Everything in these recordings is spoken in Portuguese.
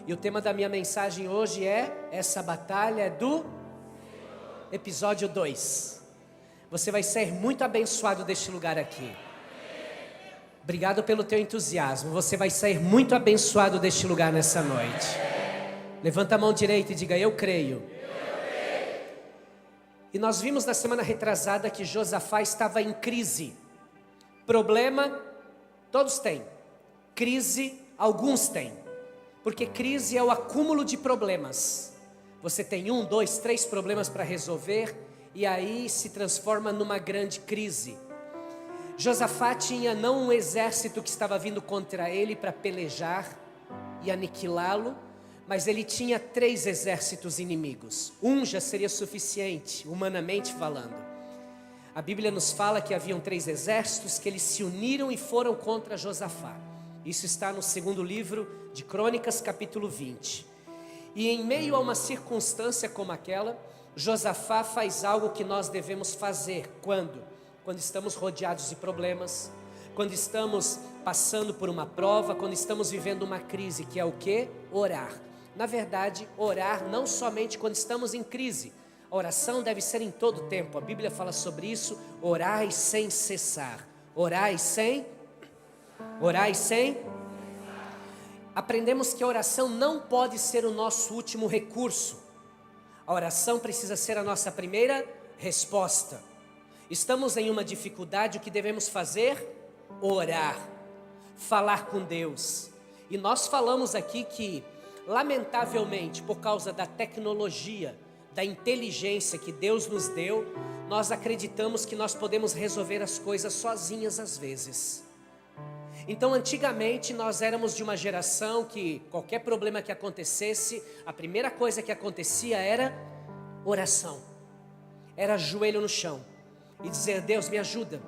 E o tema da minha mensagem hoje é: essa batalha é do episódio 2. Você vai ser muito abençoado deste lugar aqui. Obrigado pelo teu entusiasmo. Você vai sair muito abençoado deste lugar nessa noite. Levanta a mão direita e diga: eu creio. E nós vimos na semana retrasada que Josafá estava em crise. Problema, todos têm. Crise, alguns têm. Porque crise é o acúmulo de problemas. Você tem 1, 2, 3 problemas para resolver e aí se transforma numa grande crise. Josafá tinha não um exército que estava vindo contra ele para pelejar e aniquilá-lo, mas ele tinha 3 exércitos inimigos. Um já seria suficiente, humanamente falando. A Bíblia nos fala que haviam 3 exércitos que eles se uniram e foram contra Josafá. Isso está no segundo livro de Crônicas, capítulo 20. E em meio a uma circunstância como aquela, Josafá faz algo que nós devemos fazer. Quando? Quando estamos rodeados de problemas, quando estamos passando por uma prova, quando estamos vivendo uma crise, que é o quê? Orar. Na verdade, orar não somente quando estamos em crise. A oração deve ser em todo tempo. A Bíblia fala sobre isso: orai sem cessar. Orai sem. Aprendemos que a oração não pode ser o nosso último recurso. A oração precisa ser a nossa primeira resposta. Estamos em uma dificuldade, o que devemos fazer? Orar, falar com Deus. E nós falamos aqui que, lamentavelmente, por causa da tecnologia, da inteligência que Deus nos deu, nós acreditamos que nós podemos resolver as coisas sozinhas às vezes. Então, antigamente, nós éramos de uma geração que qualquer problema que acontecesse, a primeira coisa que acontecia era oração. Era joelho no chão e dizer: Deus, me ajuda.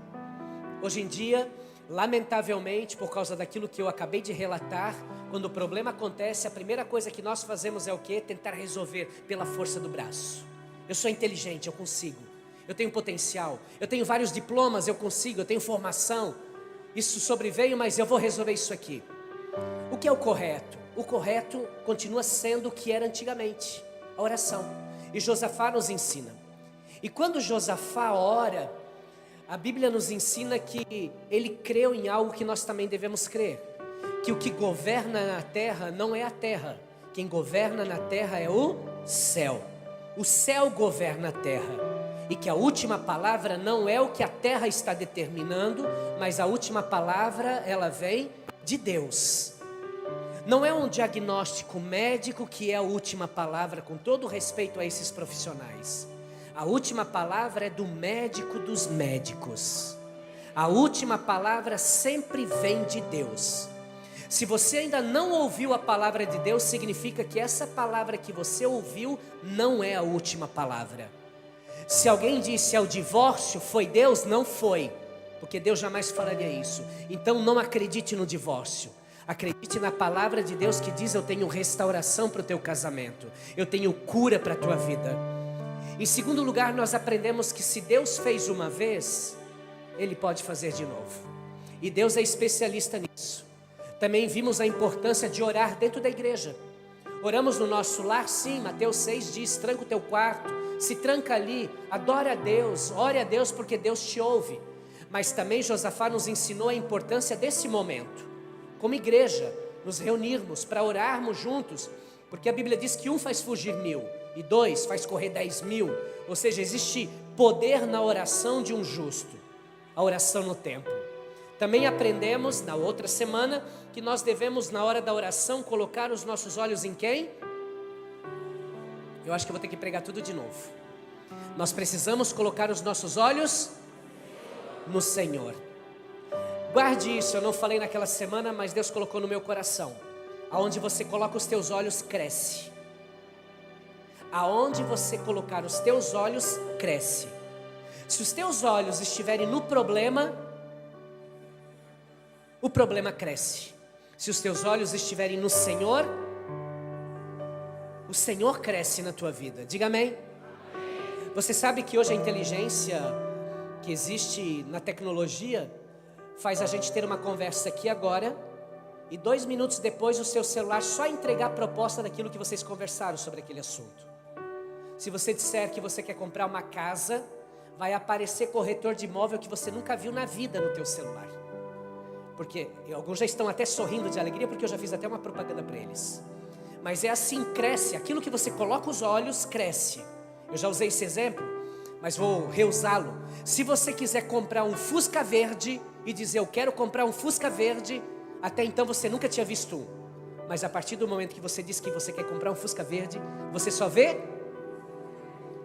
Hoje em dia, lamentavelmente, por causa daquilo que eu acabei de relatar, quando o problema acontece, a primeira coisa que nós fazemos é o quê? Tentar resolver pela força do braço. Eu sou inteligente, eu consigo. Eu tenho potencial, eu tenho vários diplomas, eu consigo, eu tenho formação. Isso sobreveio, mas eu vou resolver isso aqui. O que é o correto? O correto continua sendo o que era antigamente: a oração. E Josafá nos ensina. E quando Josafá ora, a Bíblia nos ensina que ele creu em algo que nós também devemos crer: que o que governa na terra não é a terra. Quem governa na terra é o céu. O céu governa a terra. E que a última palavra não é o que a terra está determinando, mas a última palavra, ela vem de Deus. Não é um diagnóstico médico que é a última palavra, com todo respeito a esses profissionais. A última palavra é do médico dos médicos. A última palavra sempre vem de Deus. Se você ainda não ouviu a palavra de Deus, significa que essa palavra que você ouviu não é a última palavra. Se alguém disse é o divórcio, foi Deus? Não foi, porque Deus jamais falaria isso. Então não acredite no divórcio. Acredite na palavra de Deus que diz: eu tenho restauração para o teu casamento, eu tenho cura para a tua vida. Em segundo lugar, nós aprendemos que se Deus fez uma vez, Ele pode fazer de novo. E Deus é especialista nisso. Também vimos a importância de orar dentro da igreja. Oramos no nosso lar, sim. Mateus 6 diz: tranca o teu quarto, se tranca ali, adora a Deus, ore a Deus, porque Deus te ouve. Mas também Josafá nos ensinou a importância desse momento, como igreja, nos reunirmos para orarmos juntos, porque a Bíblia diz que 1 faz fugir 1000 e 2 faz correr 10.000. Ou seja, existe poder na oração de um justo, a oração no templo. Também aprendemos na outra semana que nós devemos, na hora da oração, colocar os nossos olhos em quem? Eu acho que eu vou ter que pregar tudo de novo. Nós precisamos colocar os nossos olhos no Senhor. Guarde isso, eu não falei naquela semana, mas Deus colocou no meu coração. Aonde você coloca os teus olhos, cresce. Aonde você colocar os teus olhos, cresce. Se os teus olhos estiverem no problema, o problema cresce. Se os teus olhos estiverem no Senhor, o Senhor cresce na tua vida. Diga amém. Você sabe que hoje a inteligência que existe na tecnologia faz a gente ter uma conversa aqui agora e 2 minutos depois o seu celular só entregar a proposta daquilo que vocês conversaram sobre aquele assunto. Se você disser que você quer comprar uma casa, vai aparecer corretor de imóvel que você nunca viu na vida no teu celular. Porque alguns já estão até sorrindo de alegria, porque eu já fiz até uma propaganda para eles. Mas é assim, cresce, aquilo que você coloca os olhos, cresce. Eu já usei esse exemplo, mas vou reusá-lo. Se você quiser comprar um Fusca verde e dizer eu quero comprar um Fusca verde, até então você nunca tinha visto um. Mas a partir do momento que você diz que você quer comprar um Fusca verde, você só vê.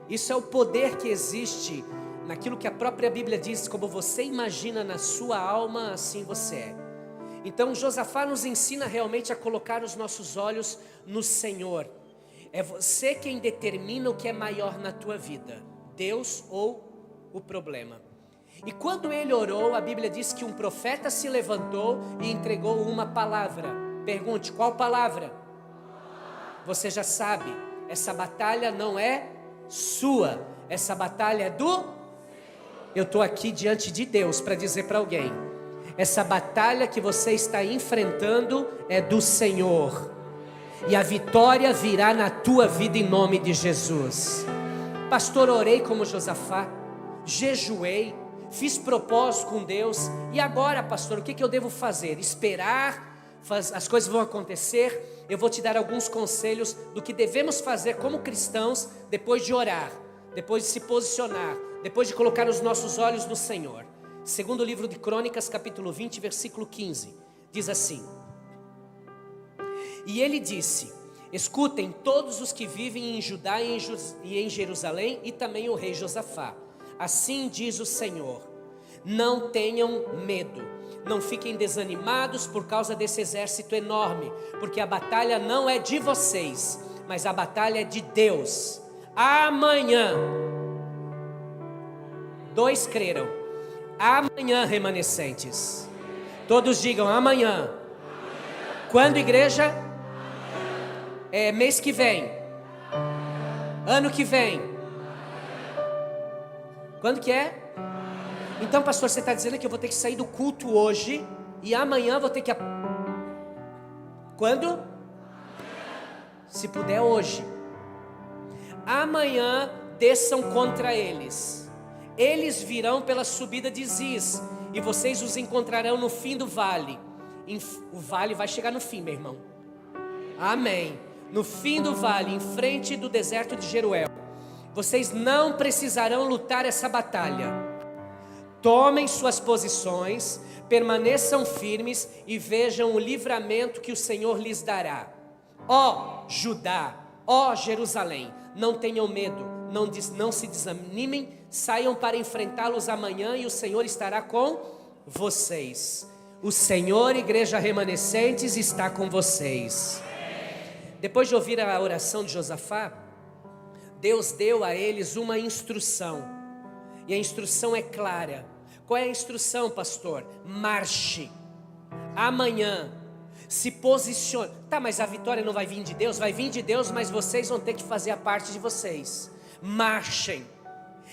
Isso é o poder que existe naquilo que a própria Bíblia diz, como você imagina na sua alma, assim você é. Então Josafá nos ensina realmente a colocar os nossos olhos no Senhor. É você quem determina o que é maior na tua vida, Deus ou o problema. E quando ele orou, a Bíblia diz que um profeta se levantou e entregou uma palavra. Pergunte, qual palavra? Você já sabe, essa batalha não é sua, essa batalha é do... Eu estou aqui diante de Deus para dizer para alguém, essa batalha que você está enfrentando é do Senhor, e a vitória virá na tua vida em nome de Jesus. Pastor, orei como Josafá, jejuei, fiz propósito com Deus, e agora, pastor, o que eu devo fazer? Esperar, as coisas vão acontecer. Eu vou te dar alguns conselhos do que devemos fazer como cristãos depois de orar, depois de se posicionar, depois de colocar os nossos olhos no Senhor. Segundo livro de Crônicas, capítulo 20, versículo 15, diz assim: e ele disse: escutem todos os que vivem em Judá e em Jerusalém, e também o rei Josafá. Assim diz o Senhor: não tenham medo, não fiquem desanimados por causa desse exército enorme, porque a batalha não é de vocês, mas a batalha é de Deus. Amanhã, 2 creram, amanhã, remanescentes, todos digam amanhã. Quando, igreja? É mês que vem, ano que vem. Quando que é? Então, pastor, você está dizendo que eu vou ter que sair do culto hoje e amanhã vou ter que... Quando? Se puder hoje. Amanhã desçam contra eles. Eles virão pela subida de Ziz, e vocês os encontrarão no fim do vale. O vale vai chegar no fim, meu irmão. Amém. No fim do vale, em frente do deserto de Jeruel. Vocês não precisarão lutar essa batalha. Tomem suas posições, permaneçam firmes e vejam o livramento que o Senhor lhes dará. Ó Judá, ó Jerusalém, não tenham medo, não se desanimem, saiam para enfrentá-los amanhã e o Senhor estará com vocês. O Senhor, igreja remanescentes, está com vocês. Depois de ouvir a oração de Josafá, Deus deu a eles uma instrução, e a instrução é clara. Qual é a instrução, pastor? Marche, amanhã, se posicione. Tá, mas a vitória não vai vir de Deus? Vai vir de Deus, mas vocês vão ter que fazer a parte de vocês. Marchem.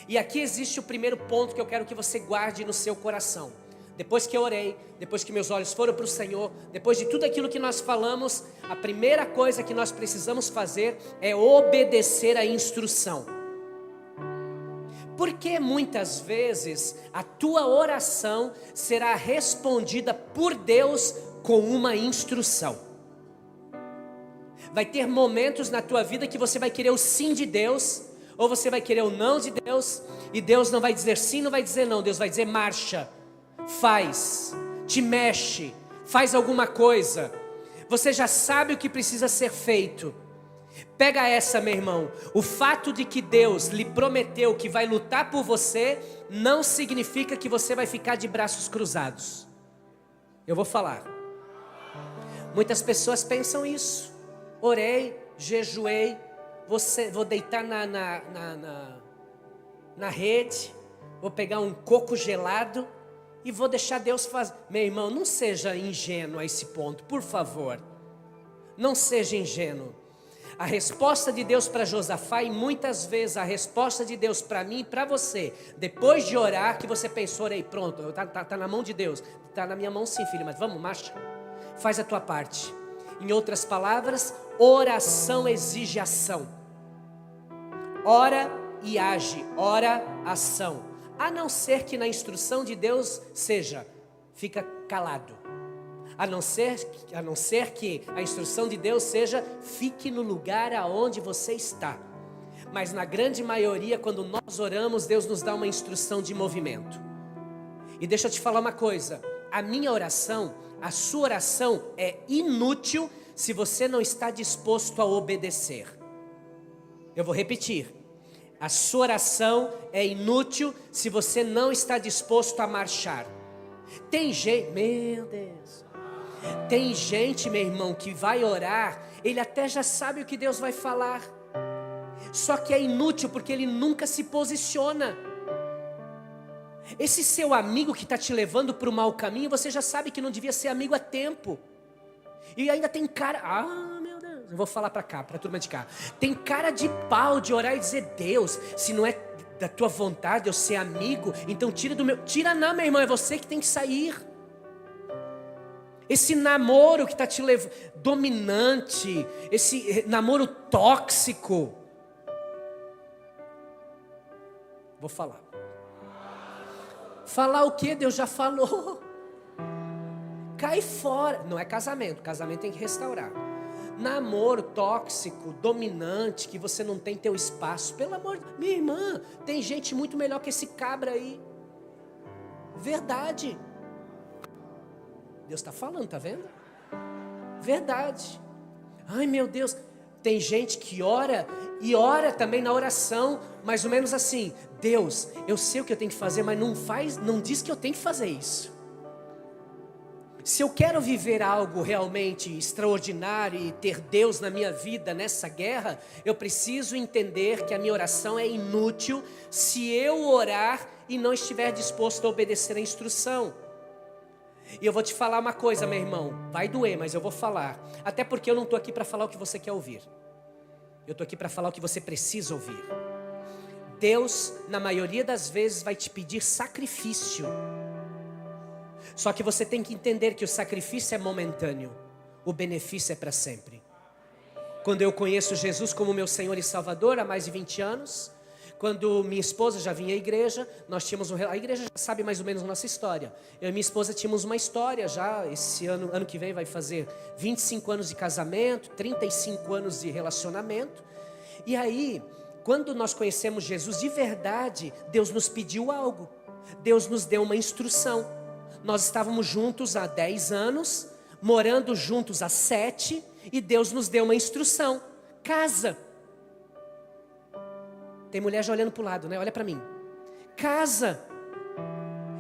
E aqui existe o primeiro ponto que eu quero que você guarde no seu coração. Depois que eu orei, depois que meus olhos foram para o Senhor, depois de tudo aquilo que nós falamos, a primeira coisa que nós precisamos fazer é obedecer a instrução. Porque muitas vezes a tua oração será respondida por Deus com uma instrução. Vai ter momentos na tua vida que você vai querer o sim de Deus, ou você vai querer o não de Deus, e Deus não vai dizer sim, não vai dizer não. Deus vai dizer marcha, faz, te mexe, faz alguma coisa. Você já sabe o que precisa ser feito. Pega essa, meu irmão. O fato de que Deus lhe prometeu que vai lutar por você não significa que você vai ficar de braços cruzados. Eu vou falar. Muitas pessoas pensam isso. Orei, jejuei, vou deitar na rede, vou pegar um coco gelado e vou deixar Deus fazer. Meu irmão, não seja ingênuo a esse ponto, por favor. Não seja ingênuo. A resposta de Deus para Josafá, e muitas vezes a resposta de Deus para mim e para você, depois de orar, que você pensou, orei, pronto, tá na mão de Deus. Está na minha mão sim, filho, mas vamos, marcha. faz a tua parte. Em outras palavras, oração exige ação. Ora e age, ora, ação. A não ser que na instrução de Deus seja, fica calado. A não ser que a instrução de Deus seja, fique no lugar aonde você está. Mas na grande maioria, quando nós oramos, Deus nos dá uma instrução de movimento. E deixa eu te falar uma coisa, a minha oração, a sua oração é inútil se você não está disposto a obedecer. Eu vou repetir. A sua oração é inútil se você não está disposto a marchar. Tem gente, meu Deus, tem gente, meu irmão, que vai orar, ele até já sabe o que Deus vai falar, só que é inútil porque ele nunca se posiciona. Esse seu amigo que está te levando para o mau caminho, você já sabe que não devia ser amigo há tempo, e ainda tem cara, meu Deus, eu vou falar para cá, para a turma de cá, tem cara de pau de orar e dizer, Deus, se não é da tua vontade eu ser amigo, então tira não, meu irmão, é você que tem que sair. Esse namoro que está te levando, dominante, esse namoro tóxico, vou falar. Falar o que? Deus já falou. Cai fora. Não é casamento, casamento tem que restaurar. Namoro tóxico, dominante, que você não tem teu espaço. Pelo amor de Deus, minha irmã, tem gente muito melhor que esse cabra aí. Verdade. Deus está falando, tá vendo? Verdade. Ai meu Deus, tem gente que ora e ora também na oração, mais ou menos assim, Deus, eu sei o que eu tenho que fazer, mas não diz que eu tenho que fazer isso. Se eu quero viver algo realmente extraordinário e ter Deus na minha vida nessa guerra, eu preciso entender que a minha oração é inútil se eu orar e não estiver disposto a obedecer a instrução. E eu vou te falar uma coisa, meu irmão, vai doer, mas eu vou falar. Até porque eu não estou aqui para falar o que você quer ouvir. Eu estou aqui para falar o que você precisa ouvir. Deus, na maioria das vezes, vai te pedir sacrifício. Só que você tem que entender que o sacrifício é momentâneo, o benefício é para sempre. Quando eu conheço Jesus como meu Senhor e Salvador há mais de 20 anos, quando minha esposa já vinha à igreja, nós tínhamos a igreja já sabe mais ou menos a nossa história. Eu e minha esposa tínhamos uma história já, esse ano que vem vai fazer 25 anos de casamento, 35 anos de relacionamento. E aí, quando nós conhecemos Jesus de verdade, Deus nos pediu algo. Deus nos deu uma instrução. Nós estávamos juntos há 10 anos, morando juntos há 7, e Deus nos deu uma instrução. Casa. Tem mulher já olhando para o lado, né? Olha para mim. Casa.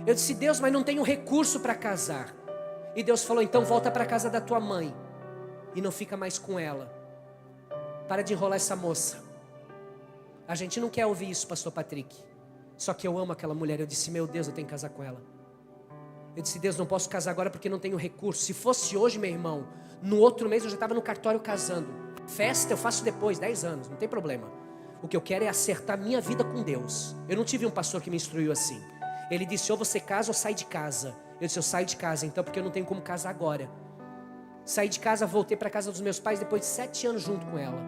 Eu disse, Deus, mas não tenho recurso para casar. E Deus falou, então volta para a casa da tua mãe. E não fica mais com ela. Para de enrolar essa moça. A gente não quer ouvir isso, pastor Patrick. Só que eu amo aquela mulher. Eu disse, meu Deus, eu tenho que casar com ela. Eu disse, Deus, não posso casar agora porque não tenho recurso. Se fosse hoje, meu irmão, no outro mês eu já estava no cartório casando. Festa eu faço depois, 10 anos, não tem problema. O que eu quero é acertar minha vida com Deus. Eu não tive um pastor que me instruiu assim. Ele disse, ou você casa ou sai de casa. Eu disse, eu saio de casa então, porque eu não tenho como casar agora. Saí de casa, voltei para a casa dos meus pais depois de 7 anos junto com ela.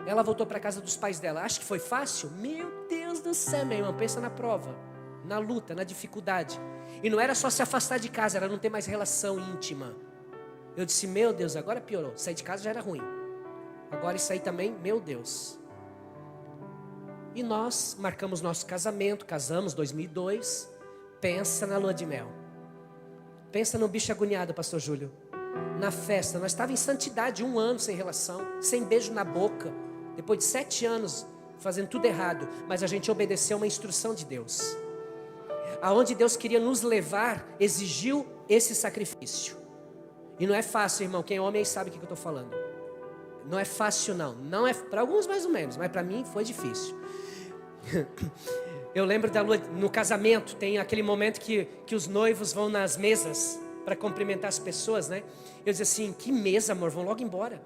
Ela voltou para a casa dos pais dela. Acha que foi fácil? Meu Deus do céu, meu irmão, pensa na prova, na luta, na dificuldade. E não era só se afastar de casa, era não ter mais relação íntima. Eu disse, meu Deus, agora piorou. Sair de casa já era ruim. Agora isso aí também, meu Deus. E nós marcamos nosso casamento, casamos em 2002. Pensa na lua de mel. Pensa no bicho agoniado, pastor Júlio. Na festa, nós estávamos em santidade 1 ano sem relação, sem beijo na boca. Depois de 7 anos fazendo tudo errado, mas a gente obedeceu uma instrução de Deus. Aonde Deus queria nos levar, exigiu esse sacrifício. E não é fácil, irmão, quem é homem aí sabe o que eu estou falando. Não é fácil não, não é, para alguns mais ou menos, mas para mim foi difícil. Eu lembro da lua, no casamento, tem aquele momento que os noivos vão nas mesas para cumprimentar as pessoas, né? Eu dizia assim, que mesa, amor, vão logo embora.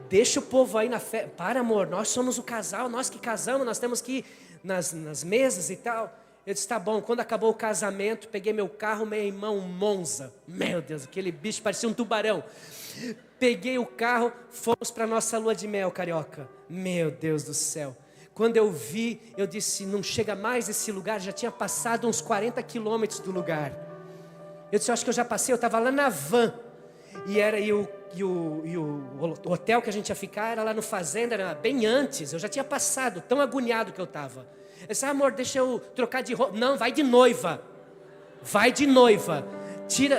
Deixa o povo aí na festa. Para, amor, nós somos o casal, nós que casamos, nós temos que ir nas mesas e tal. Eu disse, tá bom. Quando acabou o casamento, peguei meu carro, meu irmão, um Monza. Meu Deus, aquele bicho parecia um tubarão. Peguei o carro, fomos para nossa lua de mel, carioca. Meu Deus do céu. Quando eu vi, eu disse, não chega mais esse lugar. Já tinha passado uns 40 quilômetros do lugar. Eu disse, eu acho que eu já passei. Eu estava lá na van. E o hotel que a gente ia ficar era lá no Fazenda, era bem antes. Eu já tinha passado, tão agoniado que eu estava. Eu disse, amor, deixa eu trocar de roupa. Não, vai de noiva. Vai de noiva.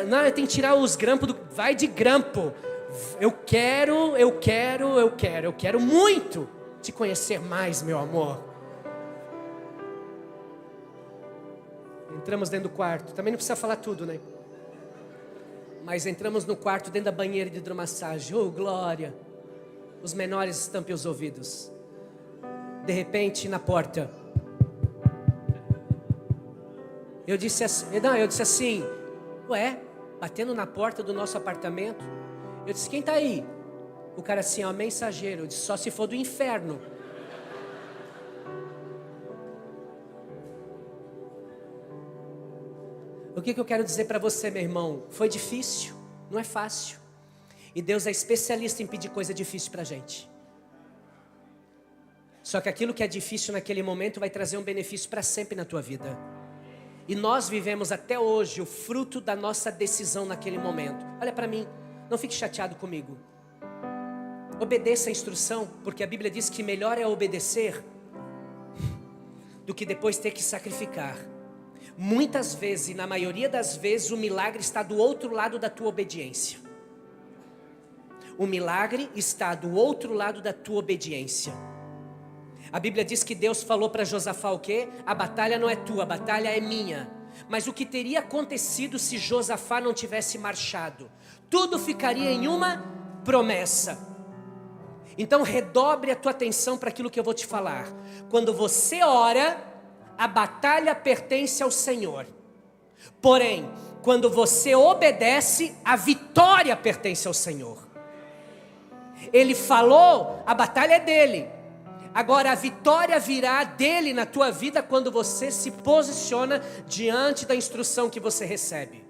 Não, eu tenho que tirar os grampos vai de grampo. Eu quero muito te conhecer mais, meu amor. Entramos dentro do quarto. Também não precisa falar tudo, né? Mas entramos no quarto, dentro da banheira de hidromassagem. Oh, glória! Os menores tampem os ouvidos. De repente, na porta, eu disse assim, ué, batendo na porta do nosso apartamento. Eu disse, quem está aí? O cara assim, ó, mensageiro. Eu disse, só se for do inferno. O que eu quero dizer para você, meu irmão? Foi difícil, não é fácil. E Deus é especialista em pedir coisa difícil para a gente. Só que aquilo que é difícil naquele momento vai trazer um benefício para sempre na tua vida. E nós vivemos até hoje o fruto da nossa decisão naquele momento. Olha para mim, não fique chateado comigo. Obedeça a instrução, porque a Bíblia diz que melhor é obedecer do que depois ter que sacrificar. Muitas vezes, e na maioria das vezes, o milagre está do outro lado da tua obediência. O milagre está do outro lado da tua obediência. A Bíblia diz que Deus falou para Josafá o quê? A batalha não é tua, a batalha é minha. Mas o que teria acontecido se Josafá não tivesse marchado? Tudo ficaria em uma promessa. Então redobre a tua atenção para aquilo que eu vou te falar. Quando você ora, a batalha pertence ao Senhor. Porém, quando você obedece, a vitória pertence ao Senhor. Ele falou, a batalha é dele. Agora a vitória virá dele na tua vida quando você se posiciona diante da instrução que você recebe.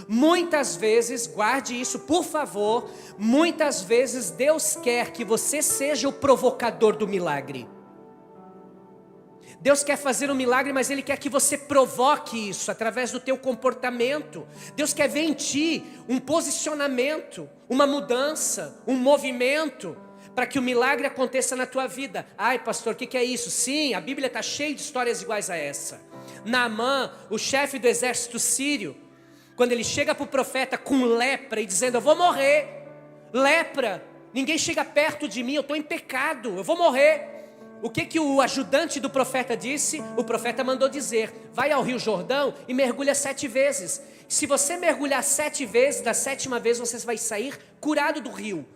Muitas vezes, guarde isso por favor, muitas vezes Deus quer que você seja o provocador do milagre. Deus quer fazer um milagre, mas Ele quer que você provoque isso através do teu comportamento. Deus quer ver em ti um posicionamento, uma mudança, um movimento, para que o milagre aconteça na tua vida. Ai pastor, o que é isso? Sim, a Bíblia está cheia de histórias iguais a essa. Naamã, o chefe do exército sírio, quando ele chega para o profeta com lepra e dizendo, eu vou morrer, lepra, ninguém chega perto de mim, eu estou em pecado, eu vou morrer. O que o ajudante do profeta disse? O profeta mandou dizer, vai ao Rio Jordão e mergulha 7 vezes. Se você mergulhar 7 vezes, da 7ª vez você vai sair curado do rio.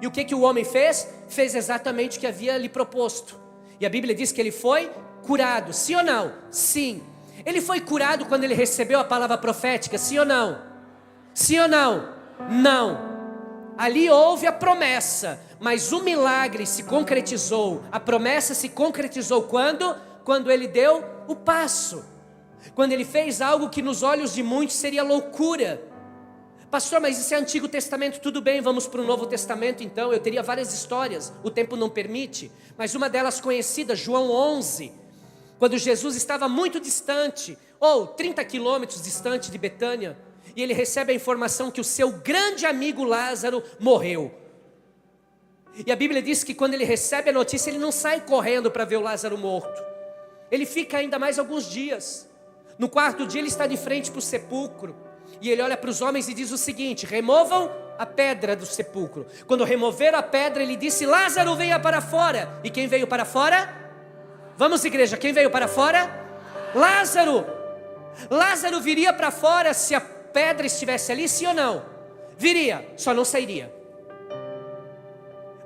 E o que o homem fez? Fez exatamente o que havia lhe proposto. E a Bíblia diz que ele foi curado, sim ou não? Sim. Ele foi curado quando ele recebeu a palavra profética, sim ou não? Sim ou não? Não. Ali houve a promessa, mas o milagre se concretizou. A promessa se concretizou quando? Quando ele deu o passo. Quando ele fez algo que nos olhos de muitos seria loucura. Pastor, mas isso é Antigo Testamento, tudo bem, vamos para o Novo Testamento então. Eu teria várias histórias, o tempo não permite. Mas uma delas conhecida, João 11. Quando Jesus estava muito distante, ou 30 quilômetros distante de Betânia. E ele recebe a informação que o seu grande amigo Lázaro morreu. E a Bíblia diz que quando ele recebe a notícia, ele não sai correndo para ver o Lázaro morto. Ele fica ainda mais alguns dias. No 4º dia ele está de frente para o sepulcro. E ele olha para os homens e diz o seguinte, removam a pedra do sepulcro. Quando removeram a pedra, ele disse, Lázaro, venha para fora. E quem veio para fora? Vamos igreja, quem veio para fora? Lázaro. Lázaro viria para fora se a pedra estivesse ali, sim ou não? Viria, só não sairia.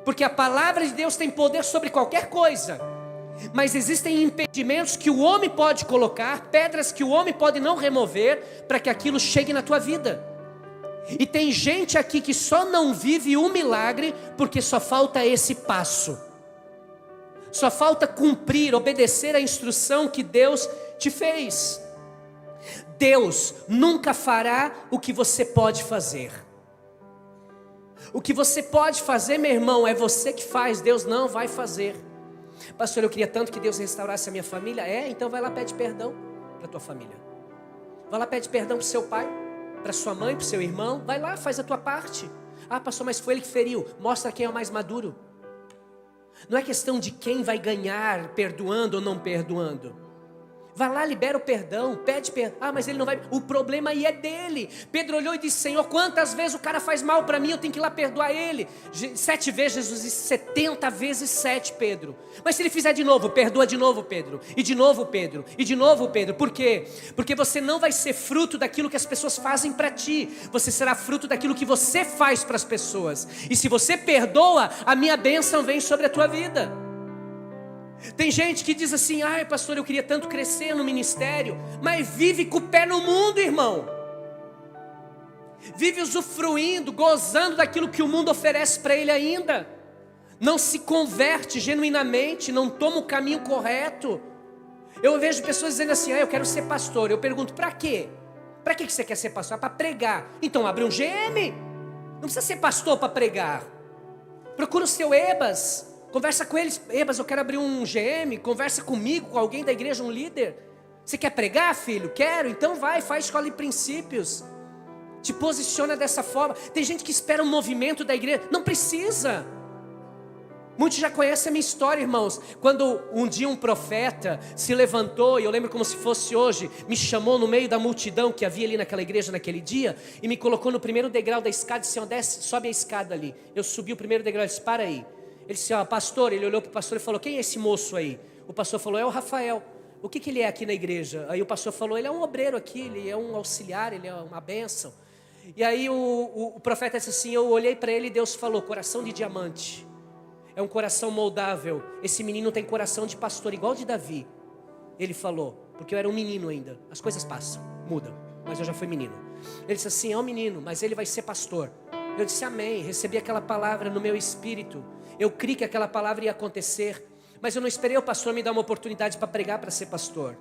Porque a palavra de Deus tem poder sobre qualquer coisa. Mas existem impedimentos que o homem pode colocar, pedras que o homem pode não remover, para que aquilo chegue na tua vida. E tem gente aqui que só não vive o milagre, porque só falta esse passo. Só falta cumprir, obedecer a instrução que Deus te fez. Deus nunca fará o que você pode fazer. O que você pode fazer, meu irmão, é você que faz, Deus não vai fazer. Pastor, eu queria tanto que Deus restaurasse a minha família. Então vai lá, pede perdão para a tua família. Vai lá, pede perdão para o seu pai, para sua mãe, para o seu irmão. Vai lá, faz a tua parte. Pastor, mas foi ele que feriu. Mostra quem é o mais maduro. Não é questão de quem vai ganhar perdoando ou não perdoando. Vai lá, libera o perdão, pede perdão. Mas ele não vai. O problema aí é dele. Pedro olhou e disse: Senhor, quantas vezes o cara faz mal para mim, eu tenho que ir lá perdoar ele? 7 vezes, Jesus disse 70 vezes 7, Pedro. Mas se ele fizer de novo, perdoa de novo, Pedro. E de novo, Pedro. E de novo, Pedro. Por quê? Porque você não vai ser fruto daquilo que as pessoas fazem para ti. Você será fruto daquilo que você faz para as pessoas. E se você perdoa, a minha bênção vem sobre a tua vida. Tem gente que diz assim: pastor, eu queria tanto crescer no ministério, mas vive com o pé no mundo, irmão. Vive usufruindo, gozando daquilo que o mundo oferece para ele ainda. Não se converte genuinamente, não toma o caminho correto. Eu vejo pessoas dizendo assim: eu quero ser pastor. Eu pergunto: para quê? Para que você quer ser pastor? Para pregar. Então abre um GM. Não precisa ser pastor para pregar. Procura o seu EBAS. Conversa com eles: Ebas, eu quero abrir um GM. Conversa comigo, com alguém da igreja, um líder. Você quer pregar, filho? Quero. Então vai, faz escola de princípios. Te posiciona dessa forma. Tem gente que espera um movimento da igreja. Não precisa. Muitos já conhecem a minha história, irmãos. Quando um dia um profeta se levantou, e eu lembro como se fosse hoje, me chamou no meio da multidão que havia ali naquela igreja naquele dia, e me colocou no primeiro degrau da escada e disse: desce, sobe a escada ali. Eu subi o primeiro degrau e disse: para aí. Ele disse: pastor. Ele olhou para o pastor e falou: quem é esse moço aí? O pastor falou: é o Rafael. O que ele é aqui na igreja? Aí o pastor falou: ele é um obreiro aqui, ele é um auxiliar, ele é uma bênção. E aí o profeta disse assim: eu olhei para ele e Deus falou: coração de diamante. É um coração moldável. Esse menino tem coração de pastor, igual de Davi. Ele falou, porque eu era um menino ainda. As coisas passam, mudam, mas eu já fui menino. Ele disse assim: é um menino, mas ele vai ser pastor. Eu disse amém, recebi aquela palavra no meu espírito. Eu criei que aquela palavra ia acontecer. Mas eu não esperei o pastor me dar uma oportunidade para pregar, para ser pastor.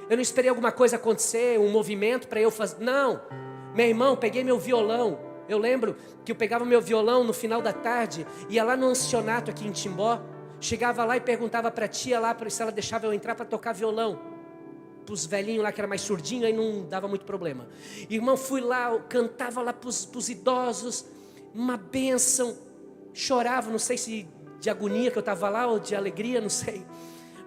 Eu não esperei alguma coisa acontecer, um movimento para eu fazer. Não, meu irmão, peguei meu violão. Eu lembro que eu pegava meu violão no final da tarde, ia lá no Ancionato aqui em Timbó, chegava lá e perguntava para a tia lá se ela deixava eu entrar para tocar violão. Para os velhinhos lá que era mais surdinho, aí não dava muito problema. Irmão, fui lá, eu cantava lá para os idosos, uma bênção, chorava, não sei se de agonia que eu estava lá ou de alegria, não sei.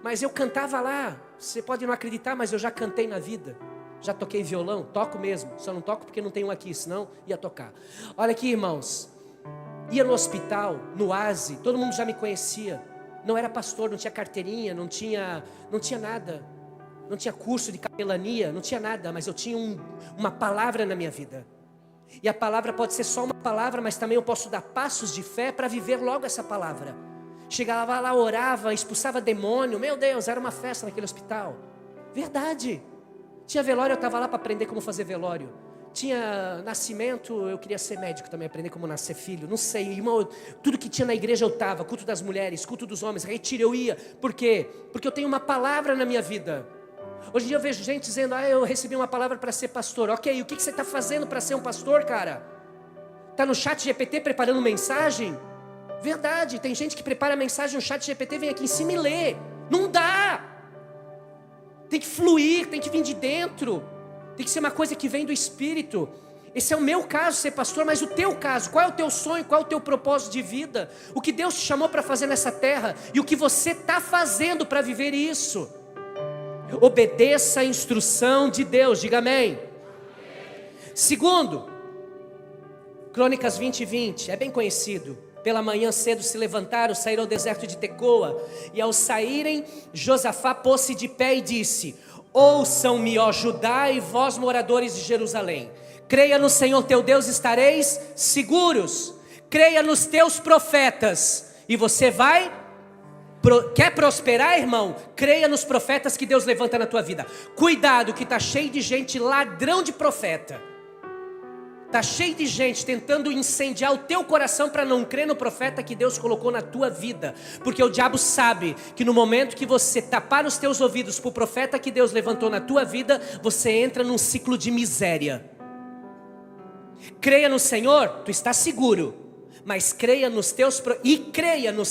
Mas eu cantava lá, você pode não acreditar, mas eu já cantei na vida. Já toquei violão, toco mesmo, só não toco porque não tem um aqui, senão ia tocar. Olha aqui, irmãos, ia no hospital, no ASE, todo mundo já me conhecia. Não era pastor, não tinha carteirinha, não tinha nada. Não tinha curso de capelania, não tinha nada, mas eu tinha uma palavra na minha vida. E a palavra pode ser só uma palavra, mas também eu posso dar passos de fé para viver logo essa palavra. Chegava lá, orava, expulsava demônio. Meu Deus, era uma festa naquele hospital. Verdade. Tinha velório, eu estava lá para aprender como fazer velório. Tinha nascimento, eu queria ser médico também, aprender como nascer filho. Não sei, irmão, tudo que tinha na igreja eu estava. Culto das mulheres, culto dos homens, retiro eu ia. Por quê? Porque eu tenho uma palavra na minha vida. Hoje em dia eu vejo gente dizendo: eu recebi uma palavra para ser pastor. Ok, o que você está fazendo para ser um pastor, cara? Está no chat GPT preparando mensagem? Verdade, tem gente que prepara mensagem no chat GPT, vem aqui em cima e lê. Não dá. Tem que fluir, tem que vir de dentro. Tem que ser uma coisa que vem do Espírito. Esse é o meu caso, ser pastor, mas o teu caso, qual é o teu sonho, qual é o teu propósito de vida? O que Deus te chamou para fazer nessa terra e o que você está fazendo para viver isso? Obedeça a instrução de Deus, diga amém. Segundo, Crônicas 20:20, é bem conhecido. Pela manhã cedo se levantaram, saíram ao deserto de Tecoa, e ao saírem, Josafá pôs-se de pé e disse: ouçam-me, ó Judá, e vós moradores de Jerusalém. Creia no Senhor teu Deus, estareis seguros. Creia nos teus profetas, e você vai... Quer prosperar, irmão? Creia nos profetas que Deus levanta na tua vida. Cuidado que está cheio de gente ladrão de profeta. Está cheio de gente tentando incendiar o teu coração para não crer no profeta que Deus colocou na tua vida. Porque o diabo sabe que no momento que você tapar os teus ouvidos para o profeta que Deus levantou na tua vida, você entra num ciclo de miséria. Creia no Senhor, tu está seguro. Mas creia nos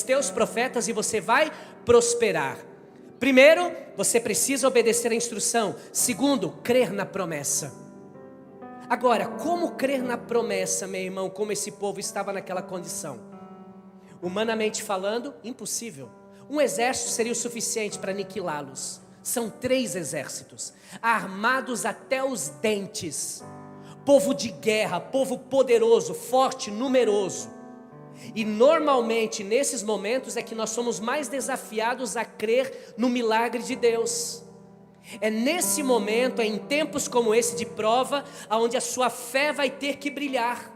teus profetas e você vai prosperar. Primeiro, você precisa obedecer a instrução. Segundo, crer na promessa. Agora, como crer na promessa, meu irmão, como esse povo estava naquela condição? Humanamente falando, impossível. Um exército seria o suficiente para aniquilá-los. São 3 exércitos, armados até os dentes. Povo de guerra, povo poderoso, forte, numeroso. E normalmente nesses momentos é que nós somos mais desafiados a crer no milagre de Deus. É nesse momento, é em tempos como esse de prova, onde a sua fé vai ter que brilhar.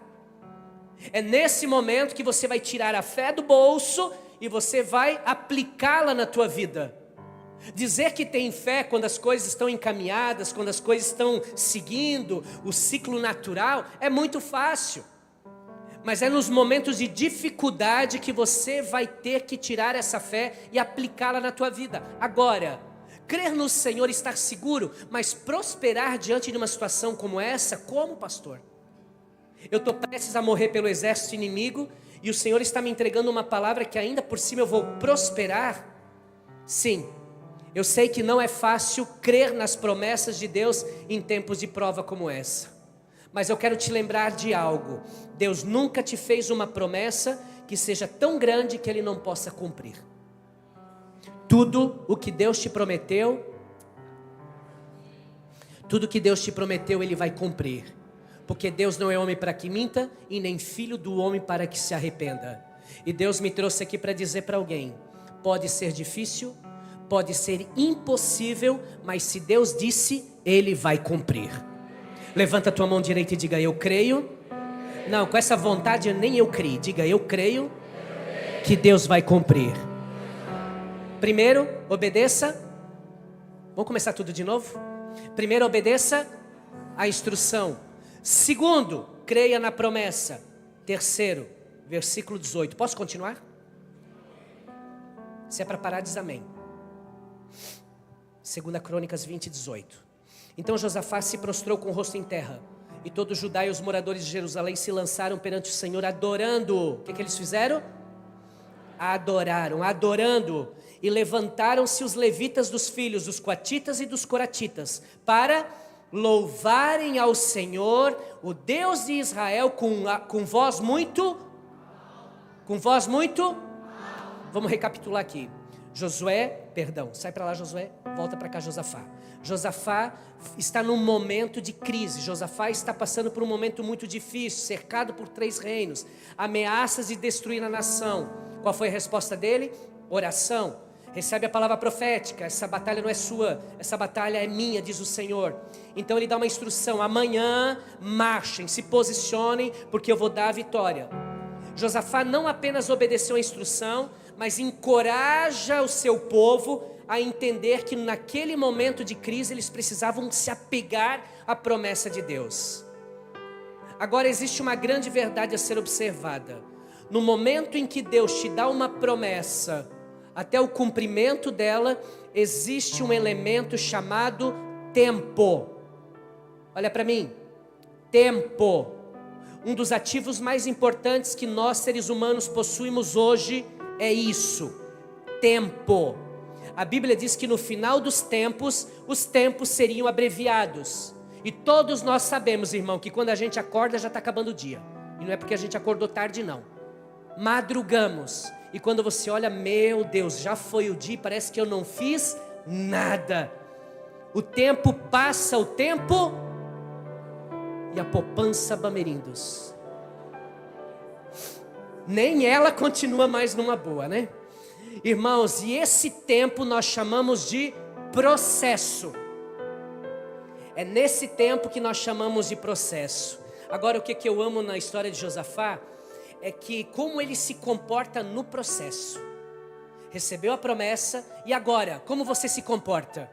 É nesse momento que você vai tirar a fé do bolso e você vai aplicá-la na tua vida. Dizer que tem fé quando as coisas estão encaminhadas, quando as coisas estão seguindo o ciclo natural, é muito fácil. Mas é nos momentos de dificuldade que você vai ter que tirar essa fé e aplicá-la na tua vida. Agora, crer no Senhor, estar seguro, mas prosperar diante de uma situação como essa, como pastor? Eu estou prestes a morrer pelo exército inimigo e o Senhor está me entregando uma palavra que ainda por cima eu vou prosperar? Sim, eu sei que não é fácil crer nas promessas de Deus em tempos de prova como essa. Mas eu quero te lembrar de algo. Deus nunca te fez uma promessa que seja tão grande que Ele não possa cumprir. Tudo o que Deus te prometeu, Ele vai cumprir. Porque Deus não é homem para que minta e nem filho do homem para que se arrependa. E Deus me trouxe aqui para dizer para alguém: pode ser difícil, pode ser impossível, mas se Deus disse, Ele vai cumprir. Levanta a tua mão direita e diga: eu creio. Não, com essa vontade nem eu criei. Diga: eu creio que Deus vai cumprir. Primeiro, obedeça. Vamos começar tudo de novo? Primeiro, obedeça a instrução. Segundo, creia na promessa. Terceiro, versículo 18. Posso continuar? Se é para parar, diz amém. 2 Crônicas 20, 18. Então Josafá se prostrou com o rosto em terra, e todo o Judá e os moradores de Jerusalém se lançaram perante o Senhor adorando. O que eles fizeram? Adorando. E levantaram-se os levitas dos filhos dos coatitas e dos coratitas, para louvarem ao Senhor, o Deus de Israel, com voz muito. Vamos recapitular aqui. Sai para lá, Josué, volta para cá, Josafá. Josafá está num momento de crise. Josafá está passando por um momento muito difícil, cercado por 3 reinos, ameaças de destruir a nação. Qual foi a resposta dele? Oração. Recebe a palavra profética: essa batalha não é sua, essa batalha é minha, diz o Senhor. Então ele dá uma instrução: amanhã marchem, se posicionem, porque eu vou dar a vitória. Josafá não apenas obedeceu a instrução, mas encoraja o seu povo a entender que naquele momento de crise eles precisavam se apegar à promessa de Deus. Agora existe uma grande verdade a ser observada. No momento em que Deus te dá uma promessa, até o cumprimento dela, existe um elemento chamado tempo. Olha para mim, tempo. Um dos ativos mais importantes que nós seres humanos possuímos hoje é isso, tempo. A Bíblia diz que no final dos tempos, os tempos seriam abreviados. E todos nós sabemos, irmão, que quando a gente acorda já está acabando o dia. E não é porque a gente acordou tarde, não. Madrugamos. E quando você olha, meu Deus, já foi o dia e parece que eu não fiz nada. O tempo passa, o tempo, e a poupança bamerindos. Nem ela continua mais numa boa, né? Irmãos, e esse tempo nós chamamos de processo. É nesse tempo que nós chamamos de processo. Agora, o que eu amo na história de Josafá é que como ele se comporta no processo. Recebeu a promessa e agora, como você se comporta?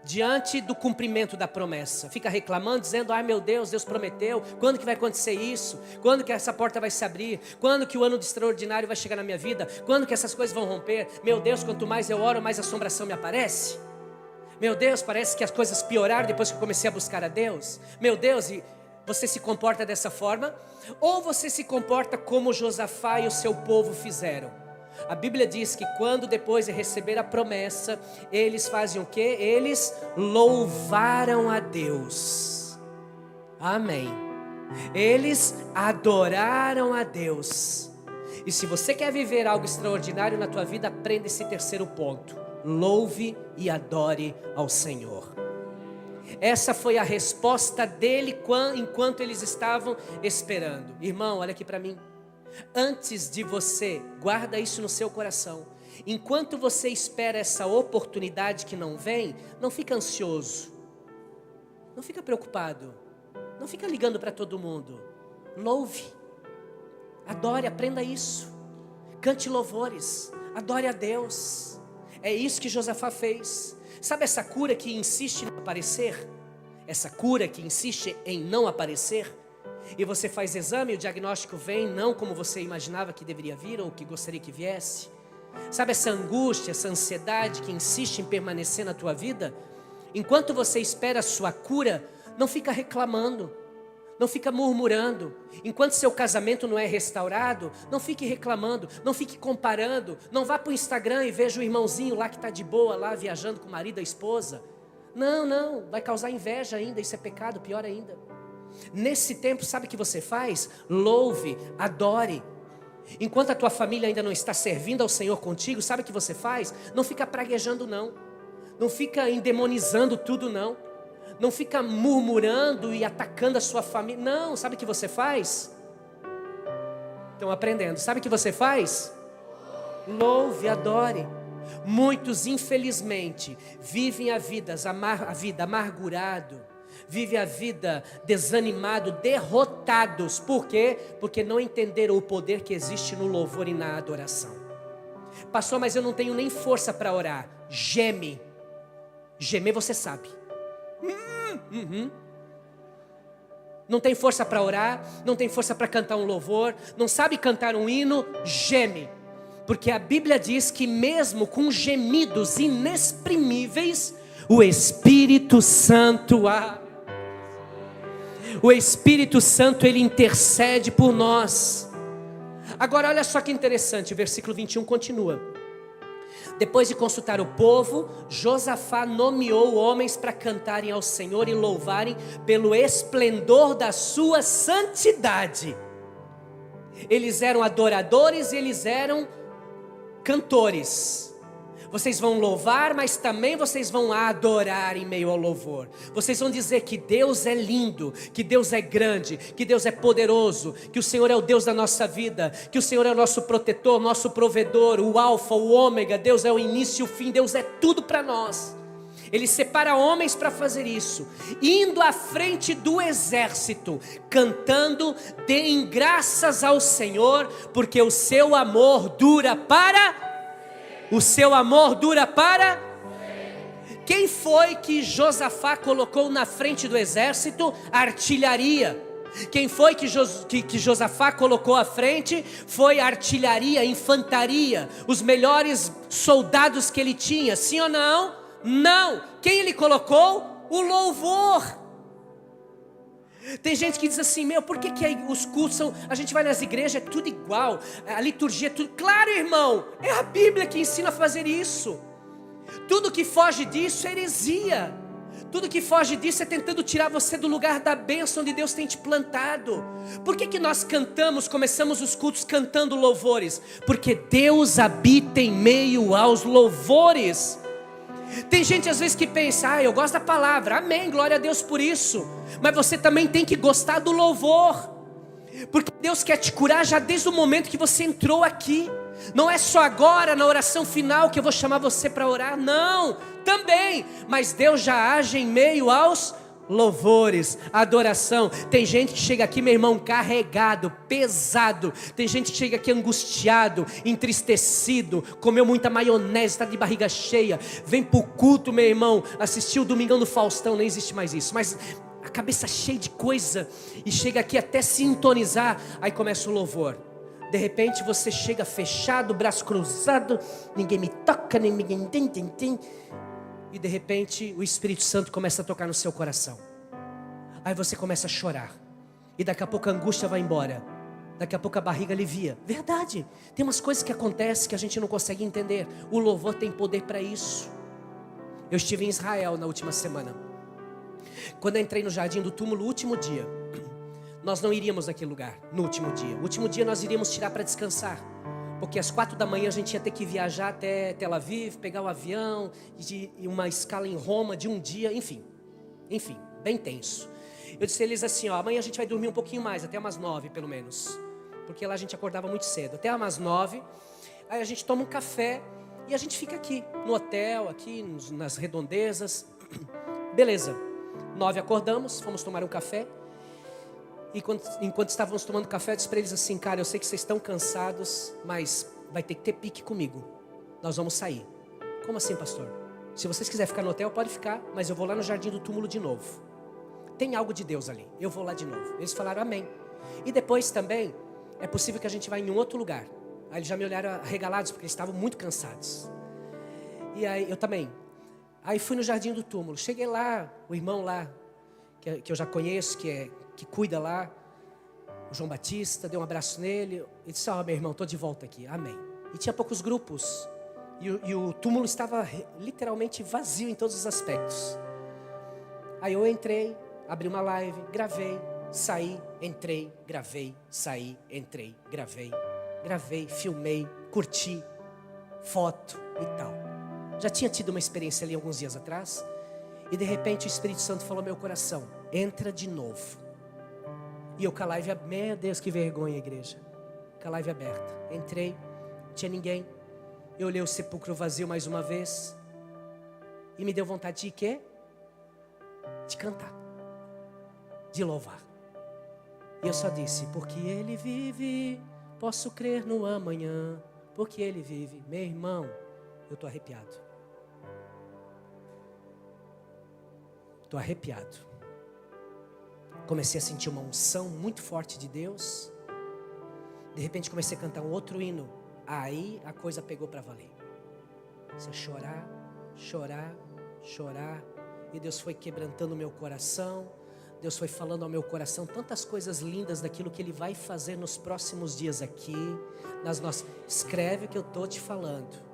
diante do cumprimento da promessa. Fica reclamando, dizendo, ai meu Deus, Deus prometeu, quando que vai acontecer isso? Quando que essa porta vai se abrir? Quando que o ano de extraordinário vai chegar na minha vida? Quando que essas coisas vão romper? Meu Deus, quanto mais eu oro, mais assombração me aparece. Meu Deus, parece que as coisas pioraram depois que eu comecei a buscar a Deus. Meu Deus, e você se comporta dessa forma? Ou você se comporta como Josafá e o seu povo fizeram? A Bíblia diz que quando depois de receber a promessa, eles fazem o quê? Eles louvaram a Deus. Amém. Eles adoraram a Deus. E se você quer viver algo extraordinário na tua vida, aprenda esse terceiro ponto. Louve e adore ao Senhor. Essa foi a resposta dele enquanto eles estavam esperando. Irmão, olha aqui para mim. Antes de você, guarda isso no seu coração. Enquanto você espera essa oportunidade que não vem, não fica ansioso. Não fica preocupado. Não fica ligando para todo mundo. Louve. Adore, aprenda isso. Cante louvores. Adore a Deus. É isso que Josafá fez. Sabe essa cura que insiste em não aparecer? Essa cura que insiste em não aparecer? E você faz exame e o diagnóstico vem não como você imaginava que deveria vir ou que gostaria que viesse. Sabe essa angústia, essa ansiedade que insiste em permanecer na tua vida? Enquanto você espera a sua cura, não fica reclamando, não fica murmurando. Enquanto seu casamento não é restaurado, não fique reclamando, não fique comparando. Não vá para o Instagram e veja o irmãozinho lá que está de boa, lá viajando com o marido e a esposa. Não, vai causar inveja ainda, isso é pecado, pior ainda. Nesse tempo, sabe o que você faz? Louve, adore. Enquanto a tua família ainda não está servindo ao Senhor contigo, sabe o que você faz? Não fica praguejando não. Não fica endemonizando tudo não. Não fica murmurando e atacando a sua família. Não, sabe o que você faz? Estão aprendendo. Sabe o que você faz? Louve, adore. Muitos, infelizmente, vivem a vida amargurado. Vive a vida desanimado, derrotados. Por quê? Porque não entenderam o poder que existe no louvor e na adoração. Pastor, mas eu não tenho nem força para orar. Geme. Gemer você sabe. Não tem força para orar, não tem força para cantar um louvor, não sabe cantar um hino, geme. Porque a Bíblia diz que mesmo com gemidos inexprimíveis, o Espírito Santo ele intercede por nós. Agora olha só que interessante, o versículo 21 continua. Depois de consultar o povo, Josafá nomeou homens para cantarem ao Senhor e louvarem pelo esplendor da sua santidade. Eles eram adoradores e eles eram cantores. Vocês vão louvar, mas também vocês vão adorar em meio ao louvor. Vocês vão dizer que Deus é lindo, que Deus é grande, que Deus é poderoso, que o Senhor é o Deus da nossa vida, que o Senhor é o nosso protetor, nosso provedor, o alfa, o ômega. Deus é o início e o fim, Deus é tudo para nós. Ele separa homens para fazer isso, indo à frente do exército, cantando, deem graças ao Senhor, porque o seu amor dura para... O seu amor dura para... Quem foi que Josafá colocou na frente do exército? A artilharia. Quem foi que Josafá colocou à frente? Foi a artilharia, a infantaria, os melhores soldados que ele tinha. Sim ou não? Não. Quem ele colocou? O louvor. Tem gente que diz assim, por que os cultos são... A gente vai nas igrejas, é tudo igual, a liturgia é tudo... Claro, irmão, é a Bíblia que ensina a fazer isso. Tudo que foge disso é heresia. Tudo que foge disso é tentando tirar você do lugar da bênção onde Deus tem te plantado. Por que nós começamos os cultos cantando louvores? Porque Deus habita em meio aos louvores. Tem gente às vezes que pensa, eu gosto da palavra, amém, glória a Deus por isso. Mas você também tem que gostar do louvor. Porque Deus quer te curar já desde o momento que você entrou aqui. Não é só agora na oração final que eu vou chamar você para orar, não, também. Mas Deus já age em meio aos louvores, adoração. Tem gente que chega aqui, meu irmão, carregado, pesado. Tem gente que chega aqui angustiado, entristecido, comeu muita maionese, está de barriga cheia. Vem pro culto, meu irmão, assistiu o Domingão do Faustão, nem existe mais isso, mas a cabeça cheia de coisa, e chega aqui até sintonizar, aí começa o louvor. De repente você chega fechado, braço cruzado, ninguém me toca, nem ninguém tem. E de repente o Espírito Santo começa a tocar no seu coração. Aí você começa a chorar. E daqui a pouco a angústia vai embora. Daqui a pouco a barriga alivia. Verdade, tem umas coisas que acontecem que a gente não consegue entender. O louvor tem poder para isso. Eu estive em Israel na última semana. Quando eu entrei no Jardim do Túmulo, no último dia, nós não iríamos naquele lugar, no último dia. O último dia nós iríamos tirar para descansar. Porque às 4 da manhã a gente ia ter que viajar até Tel Aviv, pegar o avião, e uma escala em Roma de um dia, enfim, bem tenso. Eu disse a eles assim, amanhã a gente vai dormir um pouquinho mais, até umas 9 pelo menos. Porque lá a gente acordava muito cedo, até umas 9. Aí a gente toma um café e a gente fica aqui, no hotel, aqui nas redondezas. Beleza, 9 acordamos, fomos tomar um café. E enquanto estávamos tomando café, eu disse para eles assim, cara, eu sei que vocês estão cansados, mas vai ter que ter pique comigo. Nós vamos sair. Como assim, pastor? Se vocês quiserem ficar no hotel, pode ficar, mas eu vou lá no Jardim do Túmulo de novo. Tem algo de Deus ali, eu vou lá de novo. Eles falaram amém. E depois também, é possível que a gente vá em um outro lugar. Aí eles já me olharam arregalados, porque eles estavam muito cansados. E aí, eu também. Aí fui no Jardim do Túmulo, cheguei lá, o irmão lá, que eu já conheço, que cuida lá, o João Batista, dei um abraço nele, e disse, meu irmão, estou de volta aqui, amém. E tinha poucos grupos, e o túmulo estava literalmente vazio em todos os aspectos. Aí eu entrei, abri uma live, gravei, saí, entrei, gravei, saí, entrei, gravei, filmei, curti, foto e tal. Já tinha tido uma experiência ali alguns dias atrás, e de repente o Espírito Santo falou ao meu coração, entra de novo. E eu com a live, meu Deus, que vergonha, igreja. Com a live aberta. Entrei, não tinha ninguém. Eu olhei o sepulcro vazio mais uma vez. E me deu vontade de quê? De cantar. De louvar. E eu só disse, porque Ele vive, posso crer no amanhã. Porque Ele vive. Meu irmão, eu estou arrepiado. Estou arrepiado. Comecei a sentir uma unção muito forte de Deus. De repente comecei a cantar um outro hino. Aí a coisa pegou para valer. Comecei a chorar. E Deus foi quebrantando o meu coração. Deus foi falando ao meu coração tantas coisas lindas daquilo que Ele vai fazer nos próximos dias aqui. Escreve o que eu estou te falando.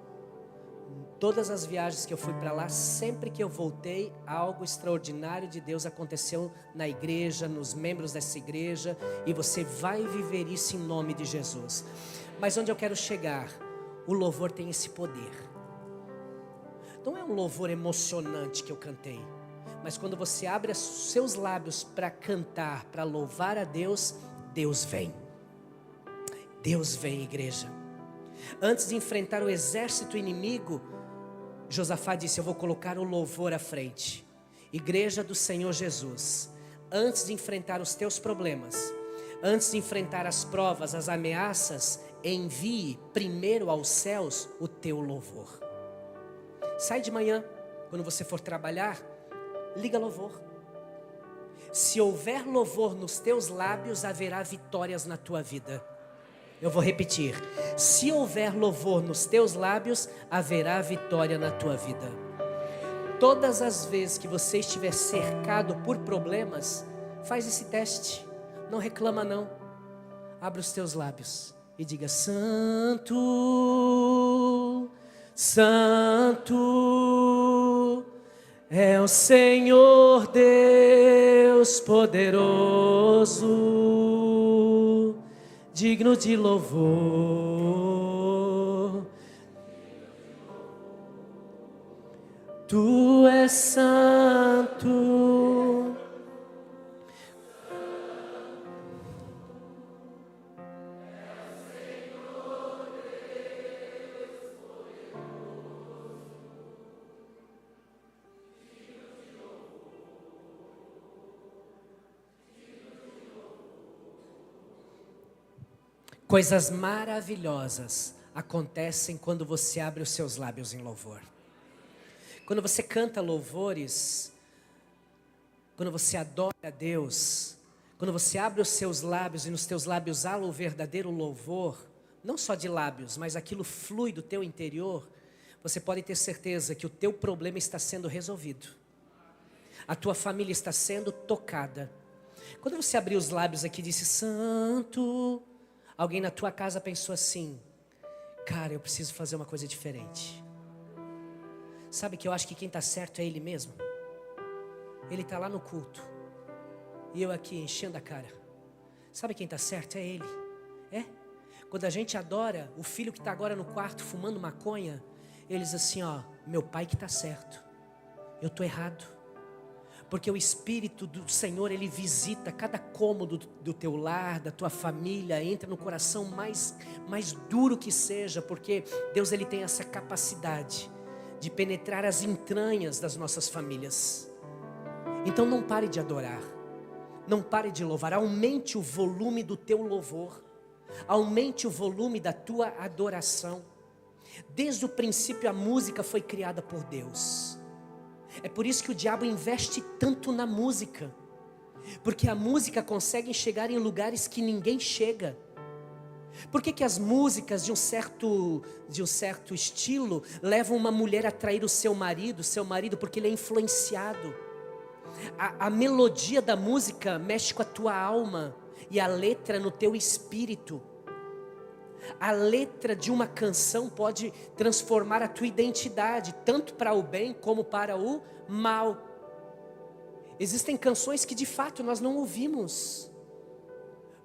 Todas as viagens que eu fui para lá, sempre que eu voltei, algo extraordinário de Deus aconteceu na igreja, nos membros dessa igreja, e você vai viver isso em nome de Jesus. Mas onde eu quero chegar, o louvor tem esse poder. Não é um louvor emocionante que eu cantei, mas quando você abre os seus lábios para cantar, para louvar a Deus, Deus vem. Deus vem, igreja. Antes de enfrentar o exército inimigo, Josafá disse, eu vou colocar o louvor à frente. Igreja do Senhor Jesus, antes de enfrentar os teus problemas, antes de enfrentar as provas, as ameaças, envie primeiro aos céus o teu louvor. Sai de manhã, quando você for trabalhar, liga louvor. Se houver louvor nos teus lábios, haverá vitórias na tua vida. Eu vou repetir, se houver louvor nos teus lábios, haverá vitória na tua vida. Todas as vezes que você estiver cercado por problemas, faz esse teste, não reclama não. Abre os teus lábios e diga, Santo, Santo, é o Senhor Deus poderoso, digno de louvor. Tu és santo. Coisas maravilhosas acontecem quando você abre os seus lábios em louvor. Quando você canta louvores, quando você adora a Deus, quando você abre os seus lábios e nos teus lábios há o verdadeiro louvor, não só de lábios, mas aquilo flui do teu interior, você pode ter certeza que o teu problema está sendo resolvido. A tua família está sendo tocada. Quando você abriu os lábios aqui e disse, Santo, alguém na tua casa pensou assim, cara, eu preciso fazer uma coisa diferente. Sabe que eu acho que quem está certo é Ele mesmo. Ele está lá no culto. E eu aqui enchendo a cara. Sabe quem está certo? É Ele. É? Quando a gente adora o filho que está agora no quarto fumando maconha, ele diz assim, ó, meu pai que está certo. Eu estou errado. Porque o Espírito do Senhor, Ele visita cada cômodo do teu lar, da tua família, entra no coração mais duro que seja, porque Deus Ele tem essa capacidade de penetrar as entranhas das nossas famílias. Então não pare de adorar, não pare de louvar, aumente o volume do teu louvor, aumente o volume da tua adoração. Desde o princípio a música foi criada por Deus. É por isso que o diabo investe tanto na música, porque a música consegue chegar em lugares que ninguém chega. Por que as músicas de um certo estilo levam uma mulher a trair o seu marido? Porque ele é influenciado. A melodia da música mexe com a tua alma e a letra no teu espírito. A letra de uma canção pode transformar a tua identidade, tanto para o bem como para o mal. Existem canções que de fato nós não ouvimos,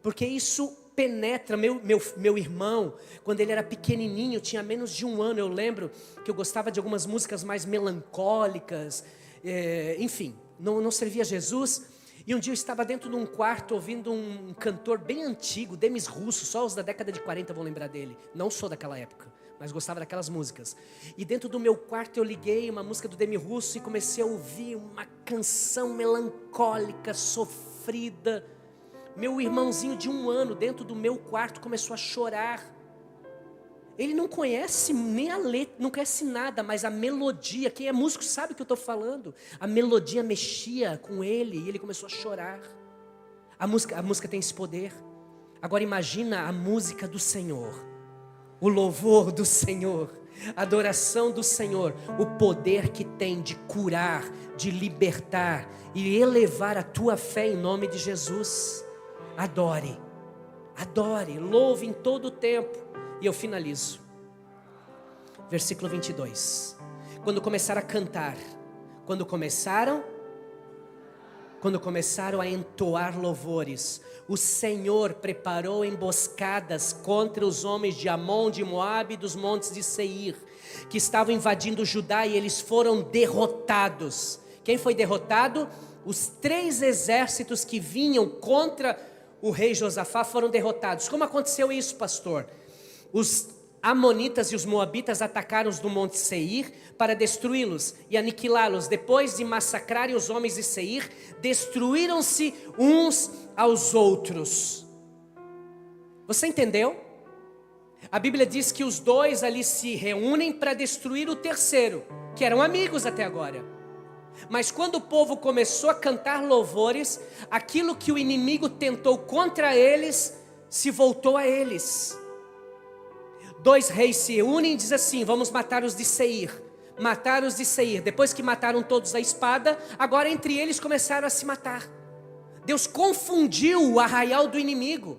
porque isso penetra. Meu irmão, quando ele era pequenininho, tinha menos de 1 ano, eu lembro que eu gostava de algumas músicas mais melancólicas, enfim, não servia a Jesus. E um dia eu estava dentro de um quarto ouvindo um cantor bem antigo, Demis Russo, só os da década de 40 vão lembrar dele. Não sou daquela época, mas gostava daquelas músicas. E dentro do meu quarto eu liguei uma música do Demis Russo e comecei a ouvir uma canção melancólica, sofrida. Meu irmãozinho de 1 ano dentro do meu quarto começou a chorar. Ele não conhece nem a letra, não conhece nada, mas a melodia, quem é músico sabe o que eu estou falando. A melodia mexia com ele e ele começou a chorar. A música tem esse poder. Agora imagina a música do Senhor, o louvor do Senhor, a adoração do Senhor, o poder que tem de curar, de libertar e elevar a tua fé em nome de Jesus. Adore, louve em todo o tempo. E eu finalizo. Versículo 22. Quando começaram a cantar, quando começaram a entoar louvores, o Senhor preparou emboscadas contra os homens de Amon, de Moabe e dos montes de Seir, que estavam invadindo Judá, e eles foram derrotados. Quem foi derrotado? Os 3 exércitos que vinham contra o rei Josafá foram derrotados. Como aconteceu isso, pastor? Os amonitas e os moabitas atacaram os do monte Seir para destruí-los e aniquilá-los. Depois de massacrarem os homens de Seir, destruíram-se uns aos outros. Você entendeu? A Bíblia diz que os 2 ali se reúnem para destruir o terceiro, que eram amigos até agora. Mas quando o povo começou a cantar louvores, aquilo que o inimigo tentou contra eles, se voltou a eles. 2 reis se unem e dizem assim, vamos matar os de Seir. Mataram os de Seir. Depois que mataram todos a espada, agora entre eles começaram a se matar. Deus confundiu o arraial do inimigo.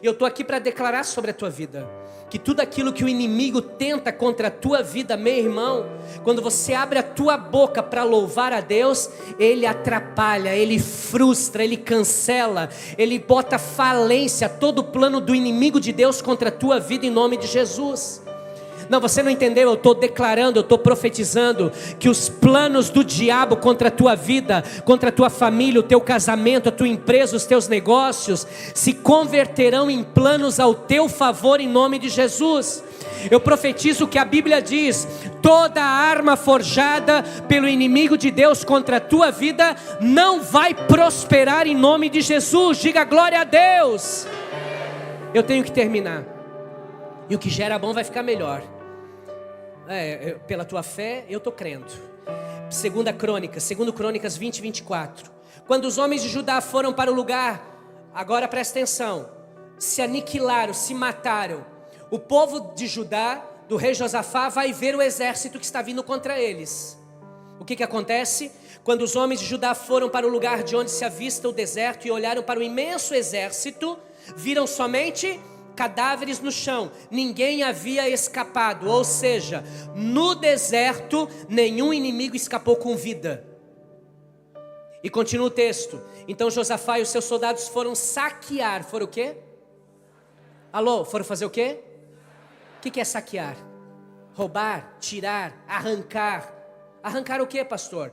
E eu estou aqui para declarar sobre a tua vida, que tudo aquilo que o inimigo tenta contra a tua vida, meu irmão, quando você abre a tua boca para louvar a Deus, ele atrapalha, ele frustra, ele cancela, ele bota falência todo o plano do inimigo de Deus contra a tua vida em nome de Jesus. Não, você não entendeu, eu estou declarando, eu estou profetizando que os planos do diabo contra a tua vida, contra a tua família, o teu casamento, a tua empresa, os teus negócios, se converterão em planos ao teu favor em nome de Jesus. Eu profetizo que a Bíblia diz, toda arma forjada pelo inimigo de Deus contra a tua vida, não vai prosperar em nome de Jesus. Diga glória a Deus. Eu tenho que terminar. E o que já era bom vai ficar melhor. Pela tua fé, eu estou crendo. Segundo Crônicas 20, 24. Quando os homens de Judá foram para o lugar, agora presta atenção, se aniquilaram, se mataram. O povo de Judá, do rei Josafá, vai ver o exército que está vindo contra eles. O que acontece? Quando os homens de Judá foram para o lugar de onde se avista o deserto e olharam para o imenso exército, viram somente cadáveres no chão, ninguém havia escapado, ou seja, no deserto nenhum inimigo escapou com vida. E continua o texto, então Josafá e os seus soldados foram saquear, foram o quê? Alô, foram fazer o quê? O que é saquear? Roubar, tirar, arrancar. Arrancar o quê, pastor?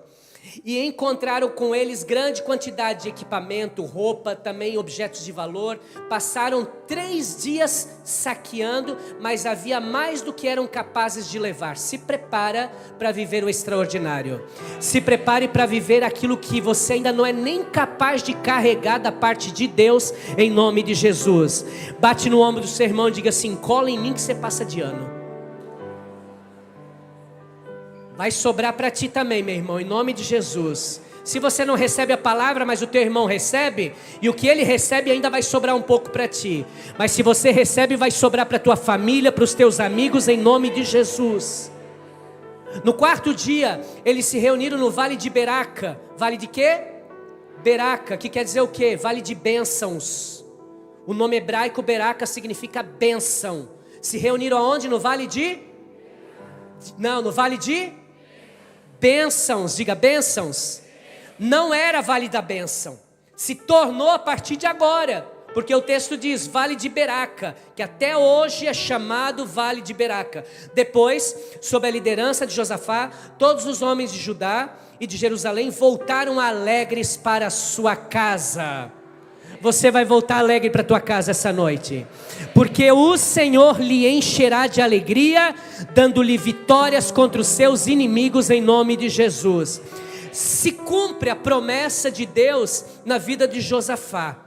E encontraram com eles grande quantidade de equipamento, roupa, também objetos de valor. Passaram 3 dias saqueando, mas havia mais do que eram capazes de levar. Se prepara para viver o extraordinário. Se prepare para viver aquilo que você ainda não é nem capaz de carregar da parte de Deus, em nome de Jesus. Bate no ombro do seu irmão e diga assim: cola em mim que você passa de ano. Vai sobrar para ti também, meu irmão, em nome de Jesus. Se você não recebe a palavra, mas o teu irmão recebe, e o que ele recebe ainda vai sobrar um pouco para ti. Mas se você recebe, vai sobrar para tua família, para os teus amigos, em nome de Jesus. No 4º dia, eles se reuniram no vale de Beraca. Vale de quê? Beraca, que quer dizer o quê? Vale de bênçãos. O nome hebraico Beraca significa bênção. Se reuniram aonde? No vale de... Não, no vale de... bênçãos, diga bênçãos. Não era vale da bênção, se tornou a partir de agora, porque o texto diz vale de Beraca, que até hoje é chamado vale de Beraca. Depois, sob a liderança de Josafá, todos os homens de Judá e de Jerusalém voltaram alegres para a sua casa. Você vai voltar alegre para a tua casa essa noite, porque o Senhor lhe encherá de alegria, dando-lhe vitórias contra os seus inimigos em nome de Jesus. Se cumpre a promessa de Deus na vida de Josafá.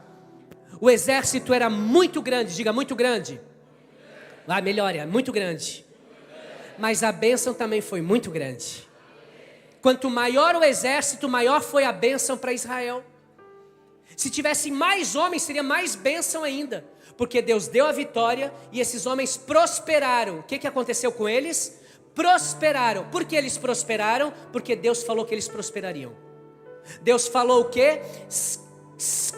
O exército era muito grande, diga muito grande. Vai, melhora, muito grande. Mas a bênção também foi muito grande. Quanto maior o exército, maior foi a bênção para Israel. Se tivesse mais homens, seria mais bênção ainda, porque Deus deu a vitória e esses homens prosperaram. O que aconteceu com eles? Prosperaram. Por que eles prosperaram? Porque Deus falou que eles prosperariam. Deus falou o quê?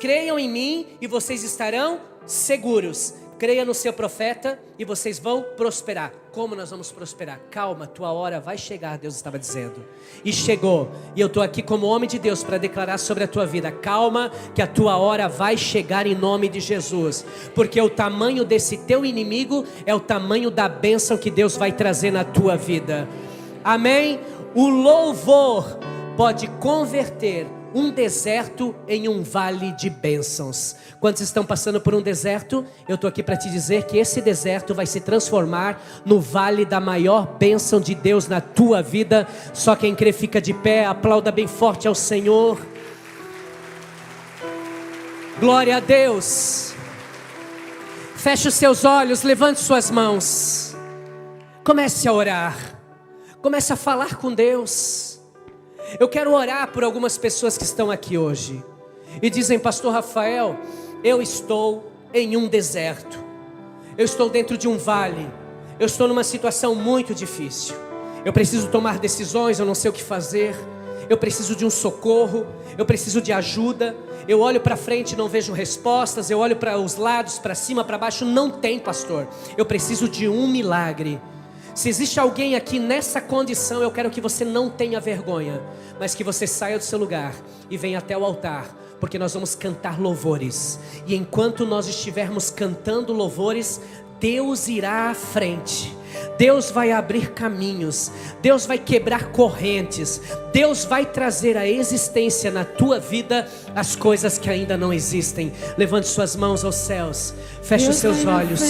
Creiam em mim e vocês estarão seguros. Creia no seu profeta e vocês vão prosperar. Como nós vamos prosperar? Calma, tua hora vai chegar, Deus estava dizendo. E chegou. E eu estou aqui como homem de Deus para declarar sobre a tua vida. Calma, que a tua hora vai chegar em nome de Jesus. Porque o tamanho desse teu inimigo é o tamanho da bênção que Deus vai trazer na tua vida. Amém? O louvor pode converter um deserto em um vale de bênçãos. Quantos estão passando por um deserto? Eu estou aqui para te dizer que esse deserto vai se transformar no vale da maior bênção de Deus na tua vida. Só quem crê fica de pé, aplauda bem forte ao Senhor. Glória a Deus. Feche os seus olhos, levante suas mãos. Comece a orar. Comece a falar com Deus. Eu quero orar por algumas pessoas que estão aqui hoje e dizem: pastor Rafael, eu estou em um deserto, eu estou dentro de um vale, eu estou numa situação muito difícil, eu preciso tomar decisões, eu não sei o que fazer, eu preciso de um socorro, eu preciso de ajuda. Eu olho para frente e não vejo respostas, eu olho para os lados, para cima, para baixo, não tem, pastor. Eu preciso de um milagre. Se existe alguém aqui nessa condição, eu quero que você não tenha vergonha, mas que você saia do seu lugar e venha até o altar, porque nós vamos cantar louvores. E enquanto nós estivermos cantando louvores, Deus irá à frente. Deus vai abrir caminhos, Deus vai quebrar correntes, Deus vai trazer à existência na tua vida as coisas que ainda não existem. Levante suas mãos aos céus, feche os seus olhos,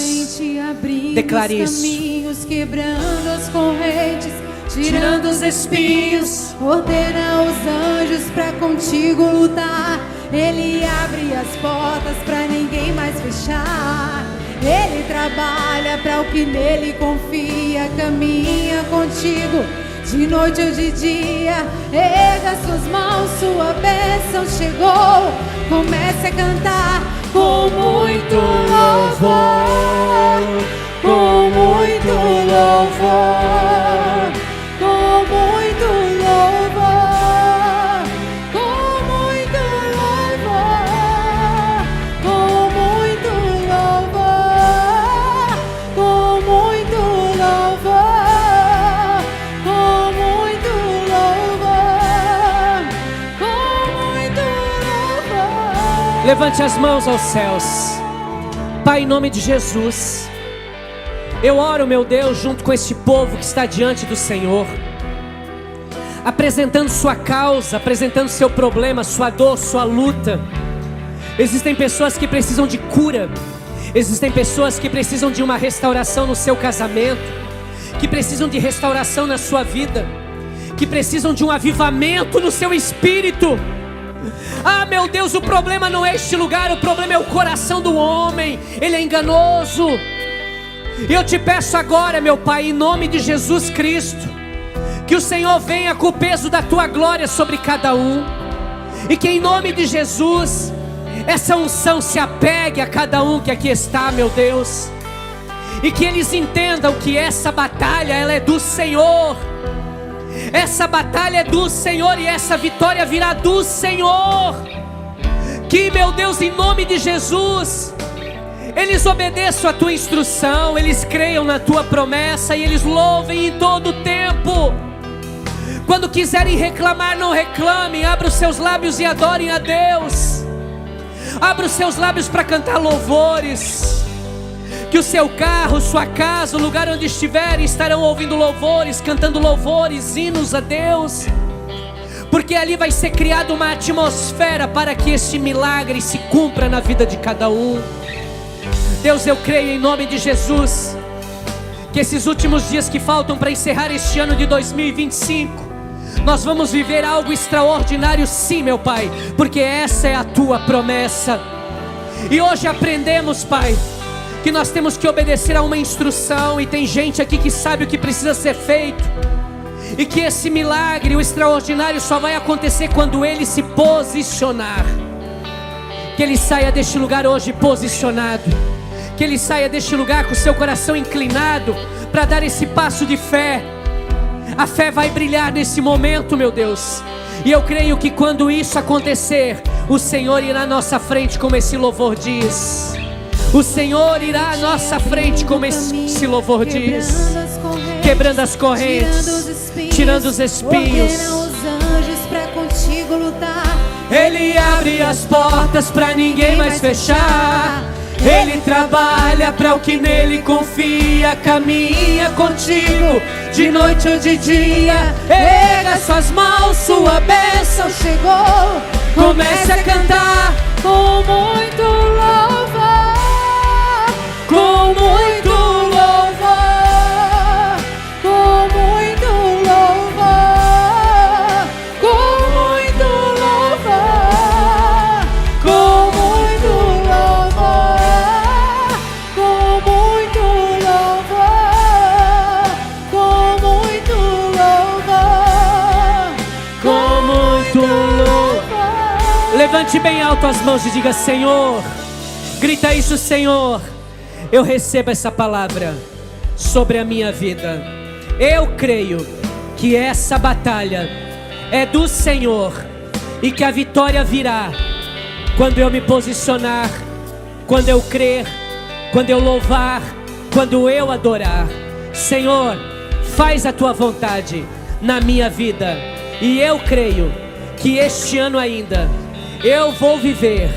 declare isso. Caminhos, quebrando as correntes, tirando os espinhos, ordena os anjos pra contigo lutar. Ele abre as portas pra ninguém mais fechar. Ele trabalha para o que nele confia, caminha contigo de noite ou de dia. Erga suas mãos, sua bênção chegou. Comece a cantar com muito louvor, com muito louvor, com muito louvor, com muito louvor, com muito louvor, com muito louvor, com muito louvor, com muito louvor. Levante as mãos aos céus. Pai, em nome de Jesus, eu oro, meu Deus, junto com este povo que está diante do Senhor, apresentando sua causa, apresentando seu problema, sua dor, sua luta. Existem pessoas que precisam de cura, existem pessoas que precisam de uma restauração no seu casamento, que precisam de restauração na sua vida, que precisam de um avivamento no seu espírito. Ah, meu Deus, o problema não é este lugar, o problema é o coração do homem, ele é enganoso. E eu te peço agora, meu Pai, em nome de Jesus Cristo, que o Senhor venha com o peso da tua glória sobre cada um, e que em nome de Jesus essa unção se apegue a cada um que aqui está, meu Deus, e que eles entendam que essa batalha, ela é do Senhor. Essa batalha é do Senhor e essa vitória virá do Senhor. Que, meu Deus, em nome de Jesus, eles obedeçam a tua instrução, eles creiam na tua promessa e eles louvem em todo o tempo. Quando quiserem reclamar, não reclamem. Abra os seus lábios e adorem a Deus. Abra os seus lábios para cantar louvores. Que o seu carro, sua casa, o lugar onde estiverem, estarão ouvindo louvores, cantando louvores, hinos a Deus. Porque ali vai ser criada uma atmosfera para que este milagre se cumpra na vida de cada um. Deus, eu creio em nome de Jesus, que esses últimos dias que faltam para encerrar este ano de 2025, nós vamos viver algo extraordinário sim, meu Pai, porque essa é a tua promessa. E hoje aprendemos, Pai, que nós temos que obedecer a uma instrução, e tem gente aqui que sabe o que precisa ser feito, e que esse milagre, o extraordinário, só vai acontecer quando ele se posicionar. Que ele saia deste lugar hoje posicionado, que ele saia deste lugar com o seu coração inclinado para dar esse passo de fé. A fé vai brilhar nesse momento, meu Deus, e eu creio que quando isso acontecer, o Senhor irá à nossa frente, como esse louvor diz. O Senhor irá à nossa frente, como esse louvor diz, quebrando as correntes, tirando os espinhos. Ordena os anjos pra contigo lutar. Ele abre as portas pra ninguém mais fechar. Ele trabalha para o que nele confia, caminha contigo de noite ou de dia. Erga suas mãos, sua bênção chegou. Comece a cantar com muito louvor, com muito louvor, com muito louvor, com muito louvor, com muito louvor, com muito louvor, com muito louvor, com muito louvor. Levante bem alto as mãos e diga: Senhor. Grita isso: Senhor, eu recebo essa palavra sobre a minha vida. Eu creio que essa batalha é do Senhor e que a vitória virá quando eu me posicionar, quando eu crer, quando eu louvar, quando eu adorar. Senhor, faz a tua vontade na minha vida, e eu creio que este ano ainda eu vou viver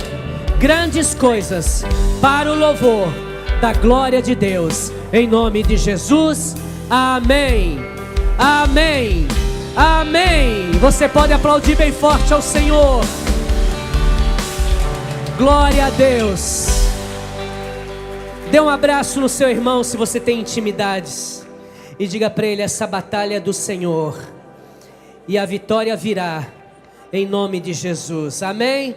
grandes coisas para o louvor da glória de Deus, em nome de Jesus. Amém, amém, amém. Você pode aplaudir bem forte ao Senhor. Glória a Deus. Dê um abraço no seu irmão se você tem intimidades, e diga para ele: essa batalha é do Senhor e a vitória virá em nome de Jesus. Amém.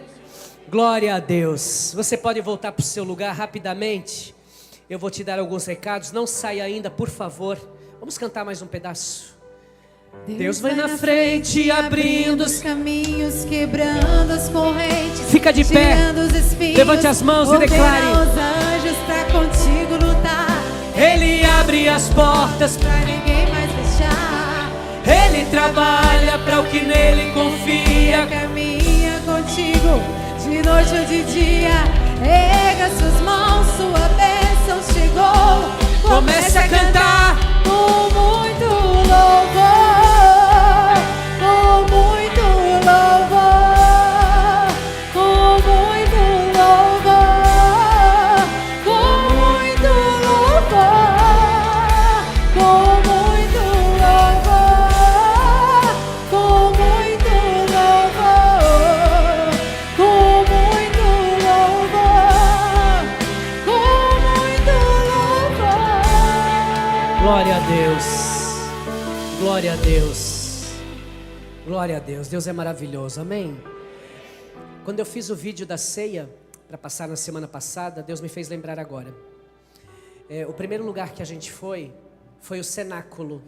Glória a Deus. Você pode voltar para o seu lugar rapidamente. Eu vou te dar alguns recados, não saia ainda, por favor. Vamos cantar mais um pedaço. Deus vai na frente, abrindo os caminhos, quebrando as correntes. Fica de pé, levante as mãos e declare: os anjos pra contigo lutar. Ele abre as portas pra ninguém mais fechar. Ele trabalha para o que nele confia. Caminha contigo de noite ou de dia. Erga suas mãos, sua bênção chegou. Comece a cantar com muito louvor, com muito louvor, com muito louvor, com muito louvor, com muito louvor, com muito louvor, com muito louvor, com muito louvor. Glória a Deus. Glória a Deus. Glória a Deus. Deus é maravilhoso. Amém. Quando eu fiz o vídeo da ceia para passar na semana passada, Deus me fez lembrar agora. O primeiro lugar que a gente foi o cenáculo.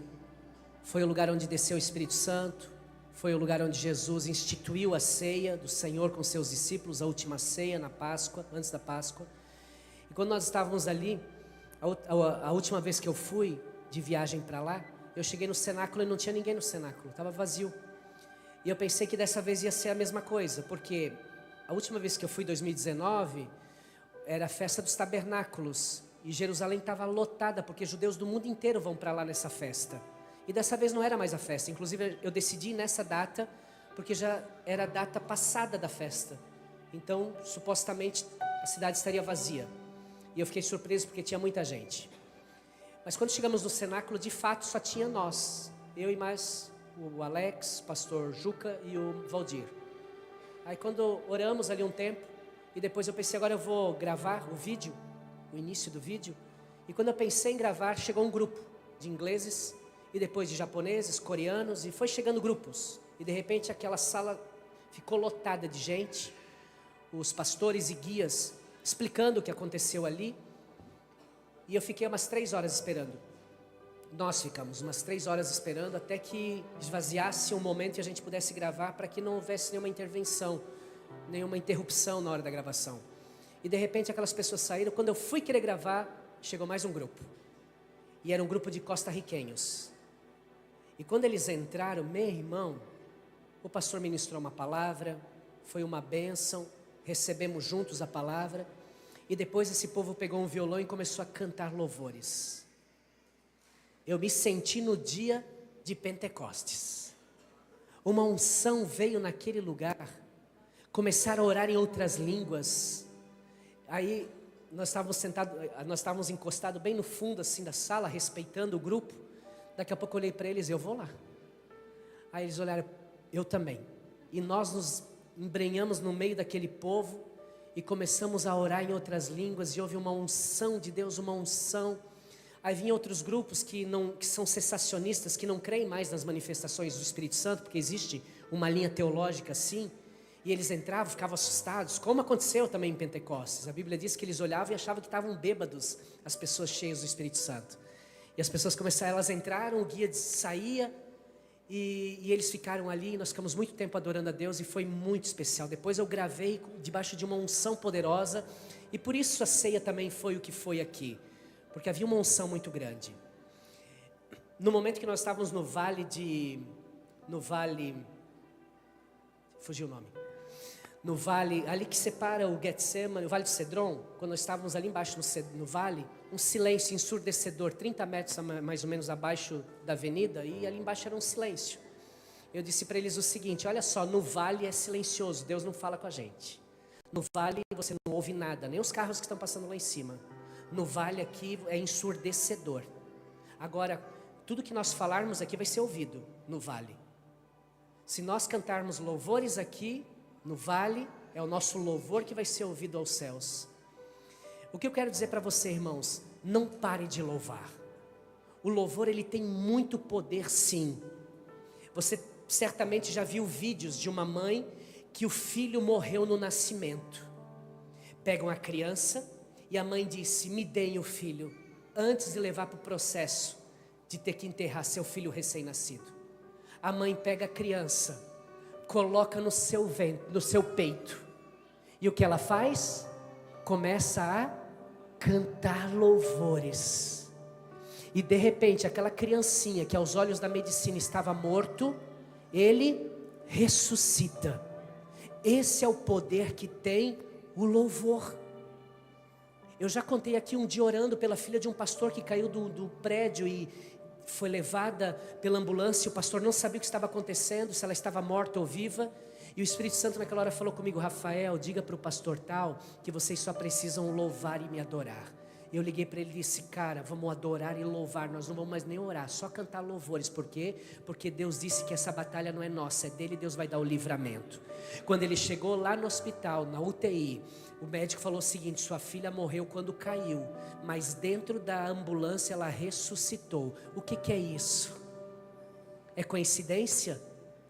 Foi o lugar onde desceu o Espírito Santo. Foi o lugar onde Jesus instituiu a ceia do Senhor com seus discípulos, a última ceia na Páscoa, antes da Páscoa. E quando nós estávamos ali, a última vez que eu fui de viagem para lá, eu cheguei no cenáculo e não tinha ninguém no cenáculo, estava vazio. E eu pensei que dessa vez ia ser a mesma coisa, porque a última vez que eu fui, em 2019, era a festa dos tabernáculos. E Jerusalém estava lotada, porque judeus do mundo inteiro vão para lá nessa festa. E dessa vez não era mais a festa, inclusive eu decidi nessa data, porque já era a data passada da festa. Então, supostamente, a cidade estaria vazia. E eu fiquei surpreso porque tinha muita gente. Mas quando chegamos no cenáculo, de fato só tinha nós. Eu e mais o Alex, o pastor Juca e o Valdir. Aí quando oramos ali um tempo, e depois eu pensei, agora eu vou gravar o vídeo, o início do vídeo. E quando eu pensei em gravar, chegou um grupo de ingleses, e depois de japoneses, coreanos, e foi chegando grupos. E de repente aquela sala ficou lotada de gente, os pastores e guias explicando o que aconteceu ali. E eu fiquei umas 3 horas esperando. Nós ficamos umas 3 horas esperando até que esvaziasse um momento e a gente pudesse gravar, para que não houvesse nenhuma intervenção, nenhuma interrupção na hora da gravação. E de repente aquelas pessoas saíram. Quando eu fui querer gravar, chegou mais um grupo. E era um grupo de costarriquenhos. E quando eles entraram, meu irmão, o pastor ministrou uma palavra, foi uma bênção, recebemos juntos a palavra. E depois esse povo pegou um violão e começou a cantar louvores. Eu me senti no dia de Pentecostes. Uma unção veio naquele lugar. Começaram a orar em outras línguas. Aí nós estávamos encostados bem no fundo assim da sala, respeitando o grupo. Daqui a pouco eu olhei para eles, eu vou lá. Aí eles olharam, eu também. E nós nos embrenhamos no meio daquele povo. E começamos a orar em outras línguas, e houve uma unção de Deus, uma unção. Aí vinham outros grupos que são cessacionistas, que não creem mais nas manifestações do Espírito Santo, porque existe uma linha teológica assim. E eles entravam, ficavam assustados, como aconteceu também em Pentecostes. A Bíblia diz que eles olhavam e achavam que estavam bêbados, as pessoas cheias do Espírito Santo. E as pessoas começaram, elas entraram, o guia saía, e eles ficaram ali. Nós ficamos muito tempo adorando a Deus, e foi muito especial. Depois eu gravei debaixo de uma unção poderosa, e por isso a ceia também foi o que foi aqui, porque havia uma unção muito grande. No momento que nós estávamos no vale, fugiu o nome, no vale, ali que separa o Getsemane, o Vale do Cedron, quando nós estávamos ali embaixo no vale, um silêncio ensurdecedor, 30 metros mais ou menos abaixo da avenida, e ali embaixo era um silêncio. Eu disse para eles o seguinte, olha só, no vale é silencioso, Deus não fala com a gente. No vale você não ouve nada, nem os carros que estão passando lá em cima. No vale aqui é ensurdecedor. Agora, tudo que nós falarmos aqui vai ser ouvido no vale. Se nós cantarmos louvores aqui, no vale, é o nosso louvor que vai ser ouvido aos céus. O que eu quero dizer para você, irmãos, não pare de louvar. O louvor, ele tem muito poder, sim. Você certamente já viu vídeos de uma mãe que o filho morreu no nascimento. Pegam a criança E a mãe disse: me deem o filho, antes de levar para o processo de ter que enterrar seu filho recém-nascido. A mãe pega a criança, coloca no seu ventre, no seu peito. E o que ela faz? Começa a cantar louvores. E de repente, aquela criancinha que aos olhos da medicina estava morto, ele ressuscita. Esse é o poder que tem o louvor. Eu já contei aqui um dia orando pela filha de um pastor que caiu do prédio e foi levada pela ambulância. O pastor não sabia o que estava acontecendo, se ela estava morta ou viva. E o Espírito Santo naquela hora falou comigo: Rafael, diga para o pastor tal que vocês só precisam louvar e me adorar. Eu liguei para ele e disse: cara, vamos adorar e louvar, nós não vamos mais nem orar, só cantar louvores. Por quê? Porque Deus disse que essa batalha não é nossa, é dele, Deus vai dar o livramento. Quando ele chegou lá no hospital, na UTI, o médico falou o seguinte: sua filha morreu quando caiu, mas dentro da ambulância ela ressuscitou. O que é isso? É coincidência?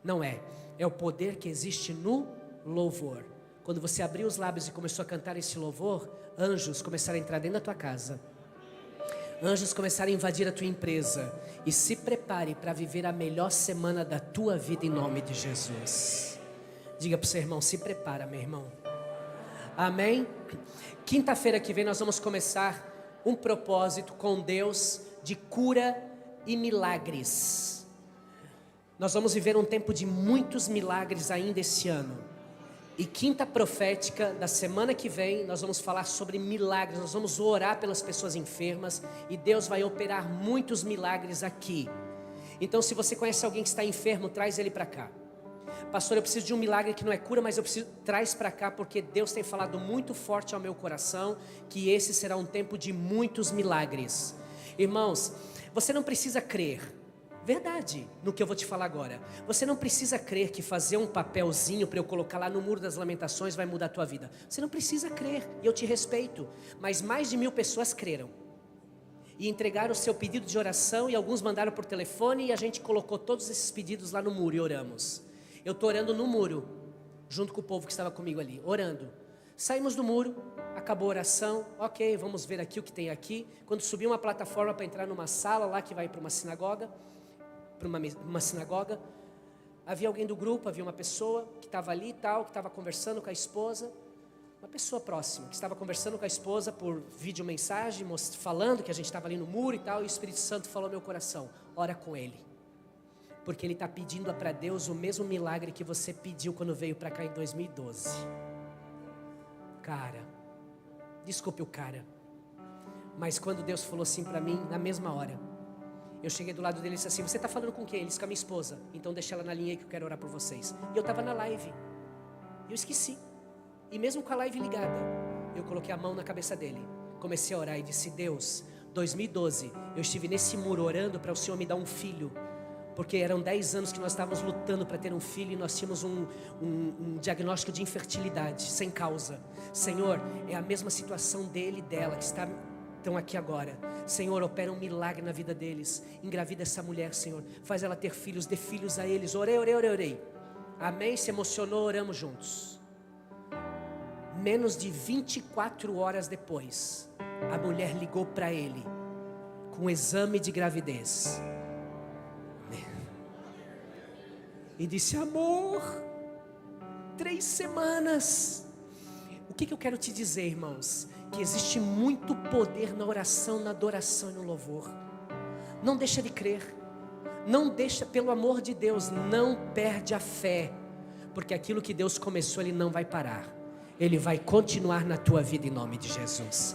Não é. É o poder que existe no louvor. Quando você abriu os lábios e começou a cantar esse louvor, anjos começaram a entrar dentro da tua casa. Anjos começaram a invadir a tua empresa. E se prepare para viver a melhor semana da tua vida em nome de Jesus. Diga para o seu irmão: se prepara, meu irmão. Amém? Quinta-feira que vem nós vamos começar um propósito com Deus de cura e milagres. Nós vamos viver um tempo de muitos milagres ainda esse ano. E quinta profética da semana que vem nós vamos falar sobre milagres. Nós vamos orar pelas pessoas enfermas e Deus vai operar muitos milagres aqui. Então, se você conhece alguém que está enfermo, traz ele para cá. Pastor, eu preciso de um milagre que não é cura, mas eu preciso, traz para cá, porque Deus tem falado muito forte ao meu coração que esse será um tempo de muitos milagres. Irmãos, você não precisa crer. Verdade, no que eu vou te falar agora. Você não precisa crer que fazer um papelzinho para eu colocar lá no Muro das Lamentações vai mudar a tua vida. Você não precisa crer, e eu te respeito. Mas mais de 1000 pessoas creram e entregaram o seu pedido de oração, e alguns mandaram por telefone, e a gente colocou todos esses pedidos lá no muro e oramos. Eu estou orando no muro, junto com o povo que estava comigo ali, orando. Saímos do muro, acabou a oração, ok, vamos ver aqui o que tem aqui. Quando subi uma plataforma para entrar numa sala lá que vai para uma sinagoga, havia alguém do grupo, havia uma pessoa que estava ali e tal, que estava conversando com a esposa, uma pessoa próxima, que estava conversando com a esposa por videomensagem, falando que a gente estava ali no muro e tal, e o Espírito Santo falou ao meu coração: ora com ele, porque ele está pedindo para Deus o mesmo milagre que você pediu quando veio para cá em 2012. Cara, desculpe o cara, mas quando Deus falou assim para mim, na mesma hora, eu cheguei do lado dele e disse assim: você está falando com quem? Ele disse: com a minha esposa. Então deixa ela na linha aí que eu quero orar por vocês. E eu estava na live, eu esqueci. E mesmo com a live ligada, eu coloquei a mão na cabeça dele, comecei a orar e disse: Deus, 2012 eu estive nesse muro orando para o Senhor me dar um filho, porque eram 10 anos que nós estávamos lutando para ter um filho, e nós tínhamos um diagnóstico de infertilidade sem causa. Senhor, é a mesma situação dele e dela que estão aqui agora. Senhor, opera um milagre na vida deles. Engravida essa mulher, Senhor, faz ela ter filhos, dê filhos a eles. Orei. Amém? Se emocionou, oramos juntos. Menos de 24 horas depois, a mulher ligou para ele com um exame de gravidez e disse: amor, 3 semanas. O que eu quero te dizer, irmãos? Que existe muito poder na oração, na adoração e no louvor. Não deixa de crer. Não deixa, pelo amor de Deus, não perde a fé. Porque aquilo que Deus começou, Ele não vai parar. Ele vai continuar na tua vida em nome de Jesus.